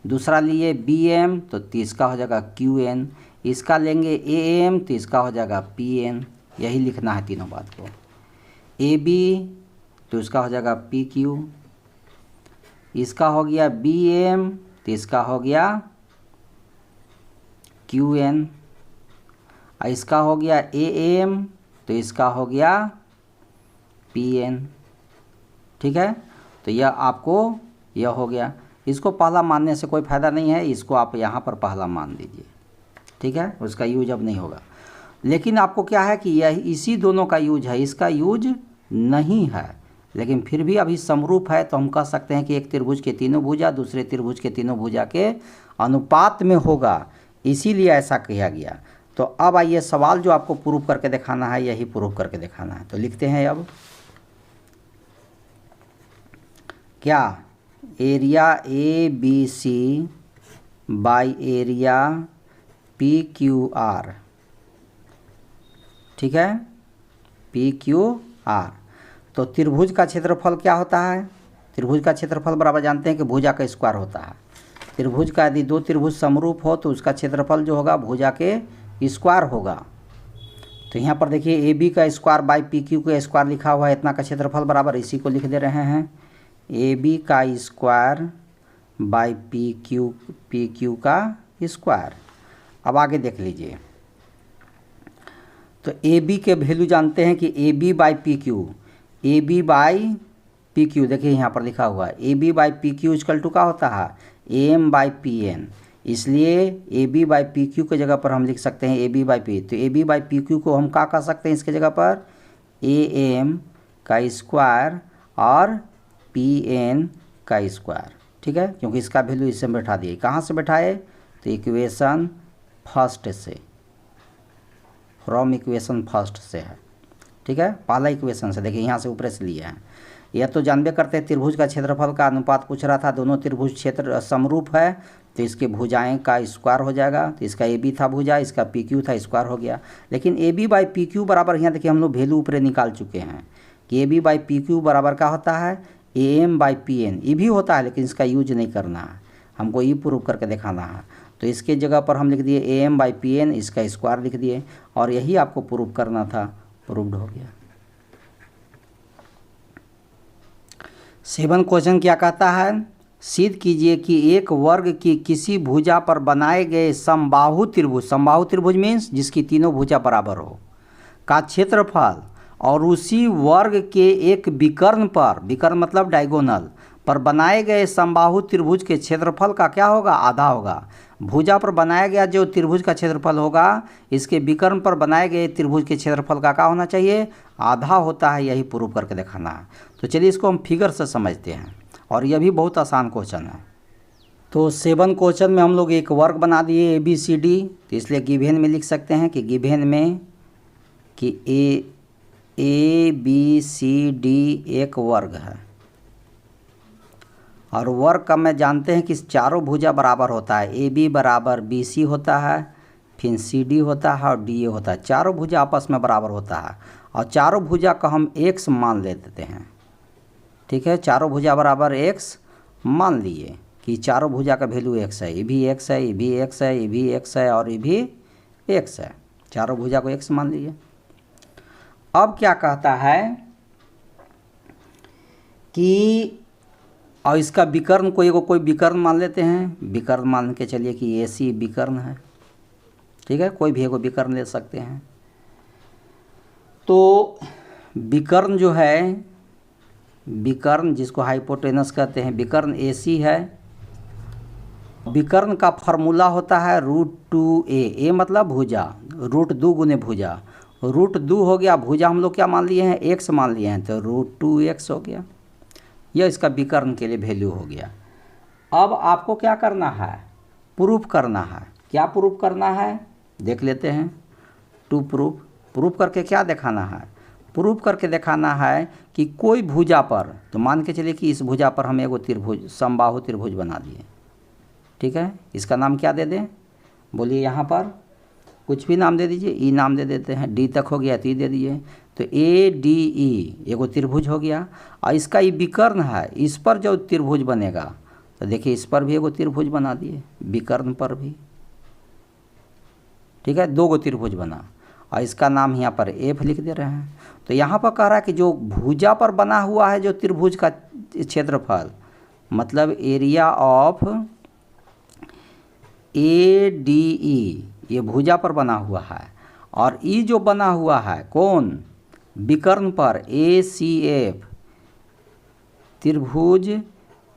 दूसरा लिए बी एम तो इसका हो जाएगा क्यू एन, इसका लेंगे ए एम तो इसका हो जाएगा पी एन। यही लिखना है तीनों बात को। ए बी तो इसका हो जाएगा पी क्यू, इसका हो गया बी एम तो इसका हो गया क्यू एन, और इसका हो गया ए एम तो इसका हो गया पी एन। ठीक है, तो यह आपको यह हो गया। इसको पहला मानने से कोई फ़ायदा नहीं है, इसको आप यहाँ पर पहला मान दीजिए। ठीक है, उसका यूज अब नहीं होगा। लेकिन आपको क्या है कि यह इसी दोनों का यूज है, इसका यूज नहीं है, लेकिन फिर भी अभी समरूप है तो हम कह सकते हैं कि एक त्रिभुज के तीनों भुजा दूसरे त्रिभुज के तीनों भुजा के अनुपात में होगा, इसीलिए ऐसा किया गया। तो अब आइए सवाल जो आपको प्रूव करके दिखाना है यही प्रूव करके दिखाना है। तो लिखते हैं अब क्या, area A B C by area P Q R. ठीक है, पी क्यू आर। तो त्रिभुज का क्षेत्रफल क्या होता है? त्रिभुज का क्षेत्रफल बराबर जानते हैं कि भुजा का स्क्वायर होता है। त्रिभुज का यदि दो त्रिभुज समरूप हो तो उसका क्षेत्रफल जो होगा भुजा के स्क्वायर होगा। तो यहाँ पर देखिए ए बी का स्क्वायर बाई पी क्यू का स्क्वायर लिखा हुआ है, इतना का क्षेत्रफल बराबर, इसी को लिख दे रहे हैं ए बी का स्क्वायर बाई पी क्यू का स्क्वायर। अब आगे देख लीजिए, तो ए बी के वैल्यू जानते हैं कि A B by P Q, A B by P Q देखिए यहाँ पर लिखा हुआ है A B by P Q equal to का होता है A M by P N. इसलिए A B by P Q के जगह पर हम लिख सकते हैं ए बी बाई पी। तो A B by P Q को हम क्या कह सकते हैं इसके जगह पर, ए एम का स्क्वायर और पी एन का स्क्वायर। ठीक है, क्योंकि इसका वैल्यू इससे बैठा दिए। कहाँ से बैठाए? तो इक्वेशन फर्स्ट से, फ्रॉम इक्वेशन फर्स्ट से है। ठीक है, पहला इक्वेशन से देखिए यहाँ से ऊपर से लिए हैं। यह तो जानबे करते हैं त्रिभुज का क्षेत्रफल का अनुपात पूछ रहा था, दोनों त्रिभुज क्षेत्र समरूप है तो इसके भुजाएं का स्क्वायर हो जाएगा। तो इसका ए बी था भुजा, इसका पी क्यू था, स्क्वायर हो गया। लेकिन A B by P Q बराबर यहाँ देखिए हम लोग वैल्यू ऊपर निकाल चुके हैं कि A B by P Q बराबर क्या होता है, A M by P N. ये भी होता है लेकिन इसका यूज नहीं करना है, हमको ये प्रूव करके दिखाना है। तो इसके जगह पर हम लिख दिए A M by P N, इसका स्क्वायर लिख दिए, और यही आपको प्रूव करना था, प्रूव्ड हो गया। 7 क्वेश्चन क्या कहता है, सिद्ध कीजिए कि एक वर्ग की किसी भुजा पर बनाए गए समबाहु त्रिभुज, समबाहु त्रिभुज मीन्स जिसकी तीनों भुजा बराबर हो, का क्षेत्रफल और उसी वर्ग के एक विकर्ण पर, विकर्ण मतलब डायगोनल पर बनाए गए समबाहु त्रिभुज के क्षेत्रफल का क्या होगा, आधा होगा। भुजा पर बनाया गया जो त्रिभुज का क्षेत्रफल होगा इसके विकर्ण पर बनाए गए त्रिभुज के क्षेत्रफल का क्या होना चाहिए, आधा होता है। यही प्रूव करके दिखाना है। तो चलिए इसको हम फिगर से समझते हैं, और यह भी बहुत आसान क्वेश्चन है। तो 7 क्वेश्चन में हम लोग एक वर्ग बना दिए ए बी सी डी, तो इसलिए गिवेन में लिख सकते हैं कि गिवेन में कि ए बी सी डी एक वर्ग है, और वर्ग का मैं जानते हैं कि चारों भुजा बराबर होता है। ए बी बराबर बी सी होता है, फिर सी डी होता है और डी ए होता है। चारों भुजा आपस में बराबर होता है, और चारों भुजा का हम एक्स मान ले देते हैं। ठीक है, चारों भुजा बराबर एक्स मान लिए कि चारों भुजा का वैल्यू एक्स है, ये भी एक्स है, ये भी एक्स है, ये भी एक्स है और ये भी एक्स है। चारों भुजा को एक्स मान लिए। अब क्या कहता है कि और इसका विकर्ण कोई विकर्ण मान लेते हैं, विकर्ण मान के चलिए कि ए सी विकर्ण है। ठीक है, कोई भी एगो विकर्ण ले सकते हैं। तो विकर्ण जो है, विकर्ण जिसको हाइपोटेनस कहते हैं, विकर्ण ए सी है। विकर्ण का फॉर्मूला होता है √2a, ए मतलब भुजा, √2 गुने भुजा, √2 हो गया। भुजा हम लोग क्या मान लिए हैं, एक्स मान लिए हैं, तो √2x हो गया। यह इसका विकर्ण के लिए वैल्यू हो गया। अब आपको क्या करना है, प्रूफ करना है। क्या प्रूफ करना है देख लेते हैं। टू प्रूफ करके क्या दिखाना है, प्रूफ करके दिखाना है कि कोई भुजा पर, तो मान के चलिए कि इस भुजा पर हम एगो त्रिभुज, समबाहु त्रिभुज बना दिए। ठीक है, इसका नाम क्या दे दें, बोलिए। यहाँ पर कुछ भी नाम दे दीजिए, ई नाम दे देते हैं, डी तक हो गया तो ई दे दिए। तो ए डी ई एगो त्रिभुज हो गया, और इसका ये विकर्ण है, इस पर जो त्रिभुज बनेगा तो देखिए इस पर भी एगो त्रिभुज बना दिए, विकर्ण पर भी, ठीक है, 2 गो त्रिभुज बना, और इसका नाम यहाँ पर एफ लिख दे रहे हैं। तो यहाँ पर कह रहा है कि जो भुजा पर बना हुआ है जो त्रिभुज का क्षेत्रफल, मतलब एरिया ऑफ ए डी ई, ये भुजा पर बना हुआ है, और ई जो बना हुआ है कौन, विकर्ण पर, ए सी एफ, त्रिभुज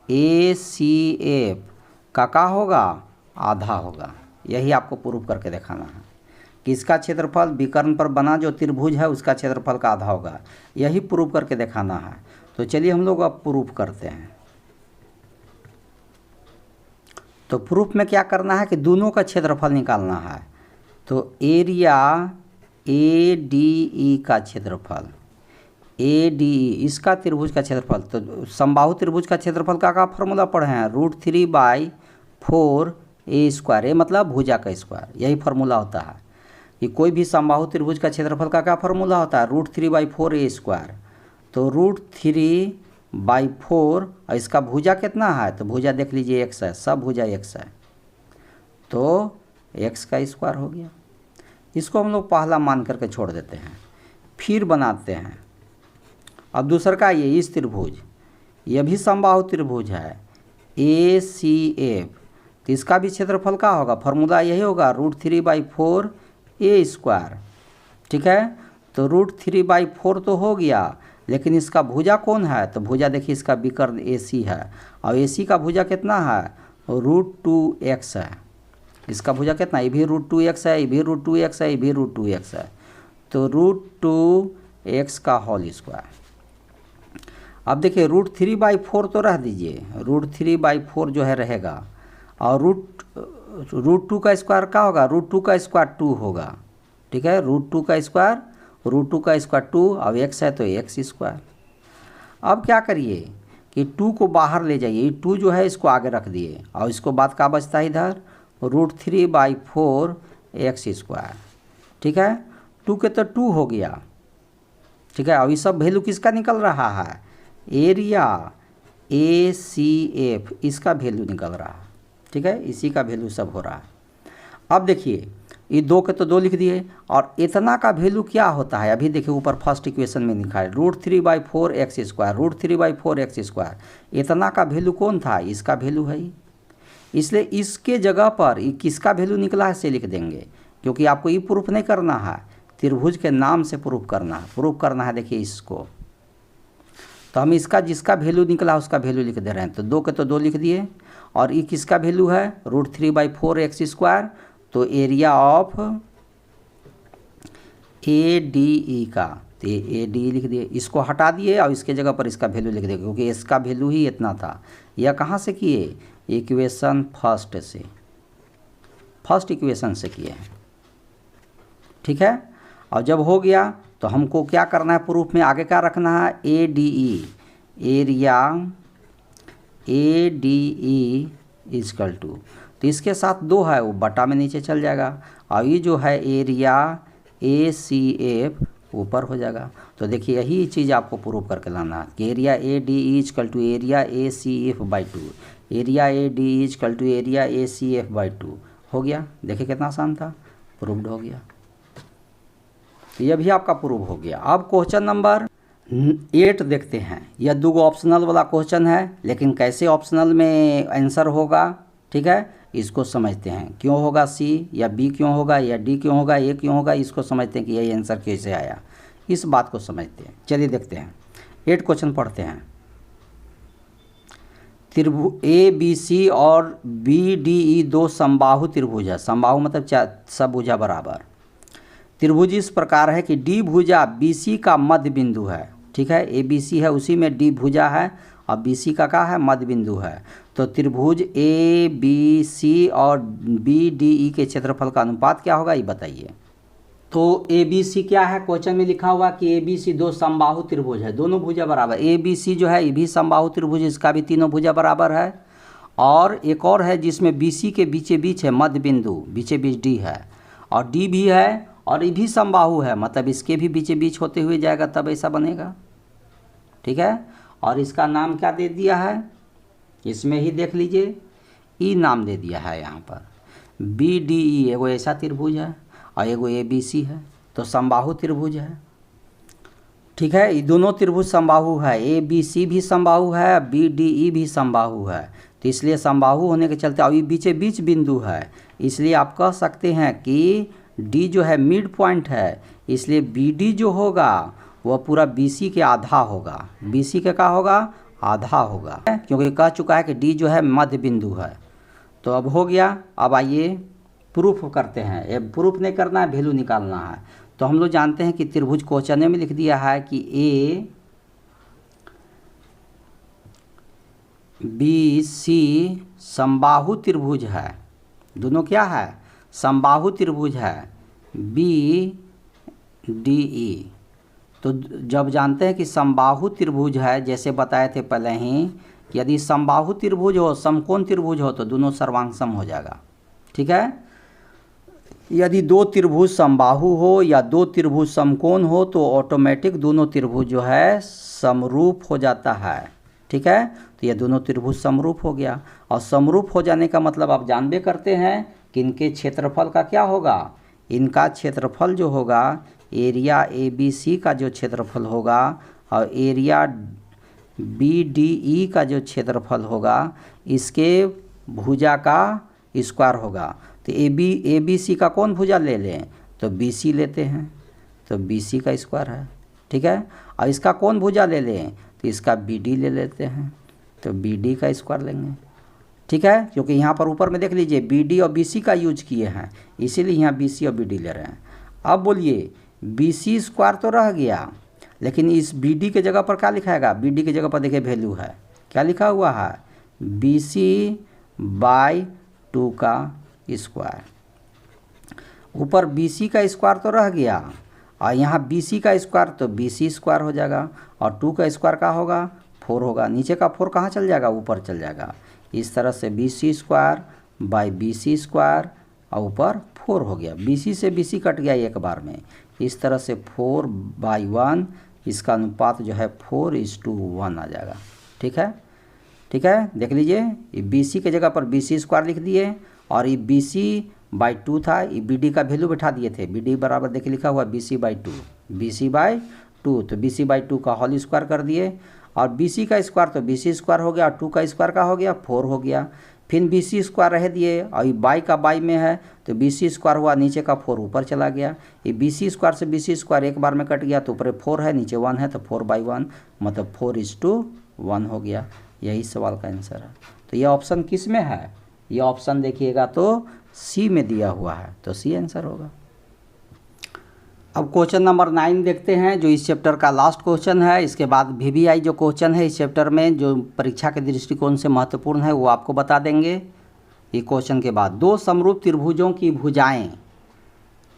ए सी एफ का होगा, आधा होगा। यही आपको प्रूव करके दिखाना है कि इसका क्षेत्रफल विकर्ण पर बना जो त्रिभुज है उसका क्षेत्रफल का आधा होगा, यही प्रूव करके दिखाना है। तो चलिए हम लोग अब प्रूफ करते हैं। तो प्रूफ में क्या करना है कि दोनों का क्षेत्रफल निकालना है। तो एरिया ए डी ई का क्षेत्रफल, ए डी ई इसका त्रिभुज का क्षेत्रफल, तो समबाहु त्रिभुज का क्षेत्रफल का फॉर्मूला पढ़े हैं, √3/4 ए स्क्वायर, ए मतलब भुजा का स्क्वायर, यही फार्मूला होता है कि कोई भी समबाहु त्रिभुज का क्षेत्रफल का क्या फार्मूला होता है, √3/4 ए स्क्वायर। तो √3/4, और इसका भुजा कितना है, तो भुजा देख लीजिए x है, सब भुजा x है, तो x का स्क्वायर हो गया। इसको हम लोग पहला मान करके छोड़ देते हैं, फिर बनाते हैं। अब दूसरा का ये इस त्रिभुज, यह भी समबाहु त्रिभुज है ए सी एफ, तो इसका भी क्षेत्रफल का होगा, फार्मूला यही होगा, √3/4 ए स्क्वायर, ठीक है। तो √3/4 तो हो गया, लेकिन इसका भुजा कौन है, तो भुजा देखिए इसका विकर्ण ए सी है, और ए सी का भुजा कितना है, √2x है। इसका भुजा कितना, ये भी √2x है, ये भी √2x है, ये भी √2x है, तो √2x का होल स्क्वायर। अब देखिए √3/4 तो रह दीजिए, √3/4 जो है रहेगा, और √2 का स्क्वायर क्या होगा, √2 का स्क्वायर 2 होगा, ठीक है, √2 का स्क्वायर, √2 का स्क्वायर 2, अब x है तो x स्क्वायर। अब क्या करिए कि 2 को बाहर ले जाइए, 2 जो है इसको आगे रख दिए, और इसको बाद का बचता है इधर √3/4 x स्क्वायर, ठीक है। 2 के तो 2 हो गया, ठीक है। अब ये सब वैल्यू किसका निकल रहा है, एरिया ए सी एफ, इसका वैल्यू निकल रहा है, ठीक है, इसी का वैल्यू सब हो रहा है। अब देखिए ये 2 के तो 2 लिख दिए, और इतना का वैल्यू क्या होता है, अभी देखिए ऊपर फर्स्ट इक्वेशन में लिखा है √3/4 x स्क्वायर, √3/4 x स्क्वायर, इतना का वैल्यू कौन था, इसका वैल्यू है ही, इसलिए इसके जगह पर ये किसका वैल्यू निकला है से लिख देंगे, क्योंकि आपको ये प्रूफ नहीं करना है, त्रिभुज के नाम से प्रूफ करना है। प्रूफ करना है देखिए इसको, तो हम इसका जिसका वैल्यू निकला उसका वैल्यू लिख दे रहे हैं। तो 2 के तो 2 लिख दिए, और ये किसका वैल्यू है, √3/4 x स्क्वायर, तो एरिया ऑफ ए डी ई का, तो ए डी लिख दिए, इसको हटा दिए और इसके जगह पर इसका वैल्यू लिख दिए, क्योंकि इसका वैल्यू ही इतना था। यह कहाँ से किए, इक्वेशन फर्स्ट इक्वेशन से किए हैं, ठीक है। और जब हो गया तो हमको क्या करना है, प्रूफ में आगे क्या रखना है, A D E, area A D E equal to, तो इसके साथ 2 है वो बटा में नीचे चल जाएगा, और ये जो है एरिया ए सी एफ ऊपर हो जाएगा। तो देखिए यही चीज़ आपको प्रूव करके लाना है कि area A D equal to area A C F by 2, area A D equal to area A C F by 2 हो गया। देखिए कितना आसान था, प्रूव्ड हो गया। तो यह भी आपका प्रूव हो गया। अब क्वेश्चन नंबर 8 देखते हैं। यह 2 ऑप्शनल वाला क्वेश्चन है, लेकिन कैसे ऑप्शनल में आंसर होगा, ठीक है, इसको समझते हैं। क्यों होगा सी या बी, क्यों होगा या डी, क्यों होगा ए, क्यों होगा, इसको समझते हैं कि यही आंसर कैसे आया, इस बात को समझते हैं। चलिए देखते हैं 8 क्वेश्चन पढ़ते हैं। त्रिभुज ए बी सी और बी डी ई 2 समबाहु त्रिभुज है। समबाहु मतलब सब भुजा बराबर। त्रिभुज इस प्रकार है कि डी भुजा बी सी का मध्य बिंदु है, ठीक है, ए बी सी है उसी में डी भुजा है और बी सी का क्या है, मध्य बिंदु है। तो त्रिभुज ए बी सी और बी डी ई के क्षेत्रफल का अनुपात क्या होगा, ये बताइए। तो ए बी सी क्या है, क्वेश्चन में लिखा हुआ कि ए बी सी 2 समबाहु त्रिभुज है, दोनों भुजा बराबर। ए बी सी जो है ये भी समबाहु त्रिभुज, इसका भी तीनों भुजा बराबर है। और एक और है जिसमें बी सी के बीचे बीच है मध्य बिंदु, बीचे बीच डी है, और डी भी है और ये भी समबाहु है, मतलब इसके भी बीचे बीच होते हुए जाएगा तब ऐसा बनेगा, ठीक है। और इसका नाम क्या दे दिया है, इसमें ही देख लीजिए ई नाम दे दिया है यहाँ पर। BDE एगो ऐसा त्रिभुज है और एगो ABC है, तो समबाहु त्रिभुज है। ठीक है, ये दोनों त्रिभुज समबाहु है, ABC भी समबाहु है, BDE भी समबाहु है। तो इसलिए समबाहु होने के चलते, और ये बीचे बीच बिंदु है, इसलिए आप कह सकते हैं कि D जो है मिड पॉइंट है, इसलिए BD जो होगा वह पूरा BC के आधा होगा। BC के क्या होगा? आधा होगा, क्योंकि कह चुका है कि D जो है मध्य बिंदु है। तो अब हो गया। अब आइए प्रूफ करते हैं। ये प्रूफ नहीं करना है, वैल्यू निकालना है। तो हम लोग जानते हैं कि त्रिभुज क्वेश्चन में लिख दिया है कि ABC समबाहु त्रिभुज है। दोनों क्या है? समबाहु त्रिभुज है, BDE। तो जब जानते हैं कि समबाहु त्रिभुज है, जैसे बताए थे पहले ही, कि यदि समबाहु त्रिभुज हो, समकोण त्रिभुज हो, तो दोनों सर्वांग हो जाएगा। ठीक है, यदि दो त्रिभुज समबाहु हो या दो त्रिभुज समकोण हो तो ऑटोमेटिक दोनों त्रिभुज जो है समरूप हो जाता है। ठीक है, तो ये दोनों त्रिभुज समरूप हो गया। और समरूप हो जाने का मतलब आप जानबे करते हैं कि इनके क्षेत्रफल का क्या होगा। इनका क्षेत्रफल जो होगा, एरिया ABC का जो क्षेत्रफल होगा और एरिया BDE का जो क्षेत्रफल होगा, इसके भुजा का स्क्वायर होगा। तो ABC का कौन भुजा ले लें? तो BC लेते हैं, तो BC का स्क्वायर है। ठीक है, और इसका कौन भुजा ले लें? तो इसका BD ले लेते हैं, तो BD का स्क्वायर लेंगे। ठीक है, क्योंकि यहाँ पर ऊपर में देख लीजिए BD और BC का यूज किए हैं, इसीलिए यहाँ BC और BD ले रहे हैं। अब बोलिए BC स्क्वायर तो रह गया, लेकिन इस BD के जगह पर क्या लिखाएगा? BD के जगह पर देखिए वैल्यू है, क्या लिखा हुआ है? BC/2 का स्क्वायर। ऊपर BC का स्क्वायर तो रह गया, और यहाँ BC का स्क्वायर, तो BC स्क्वायर हो जाएगा, और 2 का स्क्वायर क्या होगा? 4 होगा। नीचे का 4 कहाँ चल जाएगा? ऊपर चल जाएगा। इस तरह से BC square by BC square, और ऊपर 4 हो गया। BC से BC कट गया एक बार में। इस तरह से 4/1, इसका अनुपात जो है 4:1 आ जाएगा। ठीक है, ठीक है, देख लीजिए, ये BC के जगह पर BC स्क्वायर लिख दिए, और ये BC/2 था, ये BD का वैल्यू बैठा दिए थे। BD बराबर देखिए लिखा हुआ BC/2, BC/2, तो BC/2 का होल स्क्वायर कर दिए, और BC का स्क्वायर तो BC स्क्वायर हो गया, और 2 का स्क्वायर का हो गया? 4 हो गया। फिर BC स्क्वायर रह दिए, और ये बाई का बाई में है, तो BC स्क्वायर हुआ, नीचे का 4 ऊपर चला गया। ये BC स्क्वायर से BC स्क्वायर एक बार में कट गया, तो ऊपर 4 है, नीचे 1 है, तो 4/1 मतलब 4:1 हो गया। यही सवाल का आंसर है। तो ये ऑप्शन किस में है? ये ऑप्शन देखिएगा तो C में दिया हुआ है, तो C आंसर होगा। अब क्वेश्चन नंबर 9 देखते हैं, जो इस चैप्टर का लास्ट क्वेश्चन है। इसके बाद VBI जो क्वेश्चन है इस चैप्टर में, जो परीक्षा के दृष्टिकोण से महत्वपूर्ण है, वो आपको बता देंगे। ये क्वेश्चन के बाद दो समरूप त्रिभुजों की भुजाएं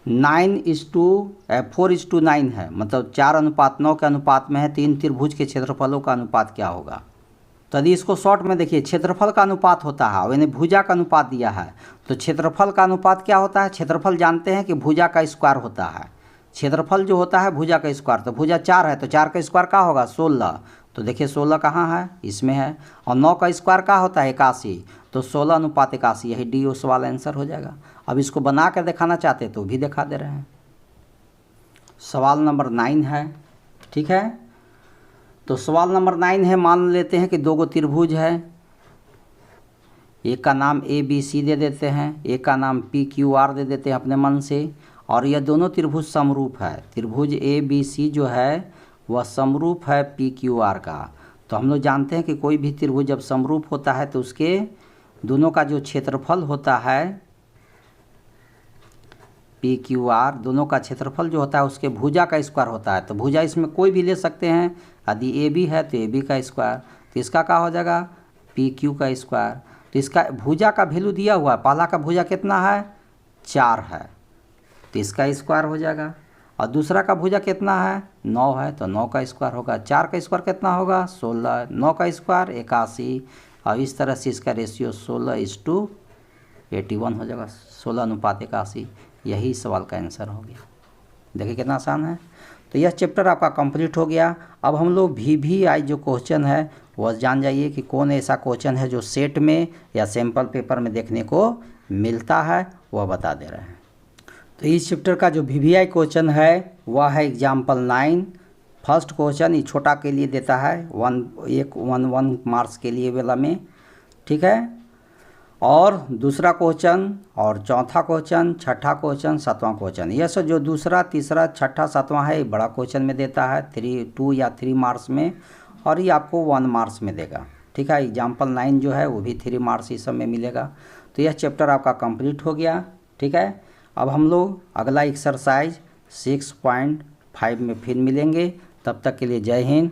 4:9 है, मतलब 4:9 के अनुपात में है। 3 त्रिभुज के क्षेत्रफलों का अनुपात क्या होगा? तो यदि इसको शॉर्ट में देखिए, क्षेत्रफल का अनुपात होता है और इन्हें भुजा का अनुपात दिया है, तो क्षेत्रफल का अनुपात क्या होता है? क्षेत्रफल जानते हैं कि भुजा का स्क्वायर होता है। क्षेत्रफल जो होता है भुजा का स्क्वायर, तो भुजा 4 है, तो 4 का स्क्वायर क्या होगा? 16। तो देखिए 16 कहाँ है? इसमें है। और 9 का स्क्वायर क्या होता है? 81, तो 16:81, यही D उस वाला आंसर हो जाएगा। अब इसको बना कर दिखाना चाहते तो भी दिखा दे रहे हैं। सवाल नंबर 9 है। ठीक है, तो सवाल नंबर 9 है, मान लेते हैं कि 2 गो त्रिभुज है, एक का नाम ABC दे देते हैं, एक का नाम PQR दे देते हैं अपने मन से, और यह दोनों त्रिभुज समरूप है। त्रिभुज ABC जो है वह समरूप है PQR का। तो हम लोग जानते हैं कि कोई भी त्रिभुज जब समरूप होता है तो उसके दोनों का जो क्षेत्रफल होता है PQR, दोनों का क्षेत्रफल जो होता है उसके भुजा का स्क्वायर होता है। तो भुजा इसमें कोई भी ले सकते हैं, यदि AB है तो AB का स्क्वायर, तो इसका क्या हो जाएगा? PQ का स्क्वायर। तो इसका भुजा का वैल्यू दिया हुआ है, पहला का भुजा कितना है? 4 है, तो इसका स्क्वायर हो जाएगा। और दूसरा का भुजा कितना है? 9 है, तो 9 का स्क्वायर होगा। 4 का स्क्वायर कितना होगा? 16। 9 का स्क्वायर 81, और इस तरह से इसका रेशियो 16:81 हो जाएगा, 16:81। यही सवाल का आंसर हो गया। देखिए कितना आसान है। तो यह चैप्टर आपका कंप्लीट हो गया। अब हम लोग VVI जो क्वेश्चन है वह जान जाइए कि कौन ऐसा क्वेश्चन है जो सेट में या सैम्पल पेपर में देखने को मिलता है, वह बता दे रहे हैं। तो इस चैप्टर का जो VVI क्वेश्चन है वह है एग्जाम्पल 9। फर्स्ट क्वेश्चन ये छोटा के लिए देता है, 1 मार्क्स के लिए वाला में, ठीक है। और दूसरा क्वेश्चन और चौथा क्वेश्चन, छठा क्वेश्चन, सातवां क्वेश्चन, यह सब जो दूसरा, तीसरा, छठा, सातवां है, बड़ा क्वेश्चन में देता है 2 या 3 मार्क्स में, और ये आपको 1 मार्क्स में देगा, ठीक है। एग्जाम्पल 9 जो है वो भी 3 मार्क्स इस सब में मिलेगा। तो यह चैप्टर आपका कंप्लीट हो गया, ठीक है। अब हम लोग अगला एक्सरसाइज 6.5 में फिर मिलेंगे। तब तक के लिए जय हिंद।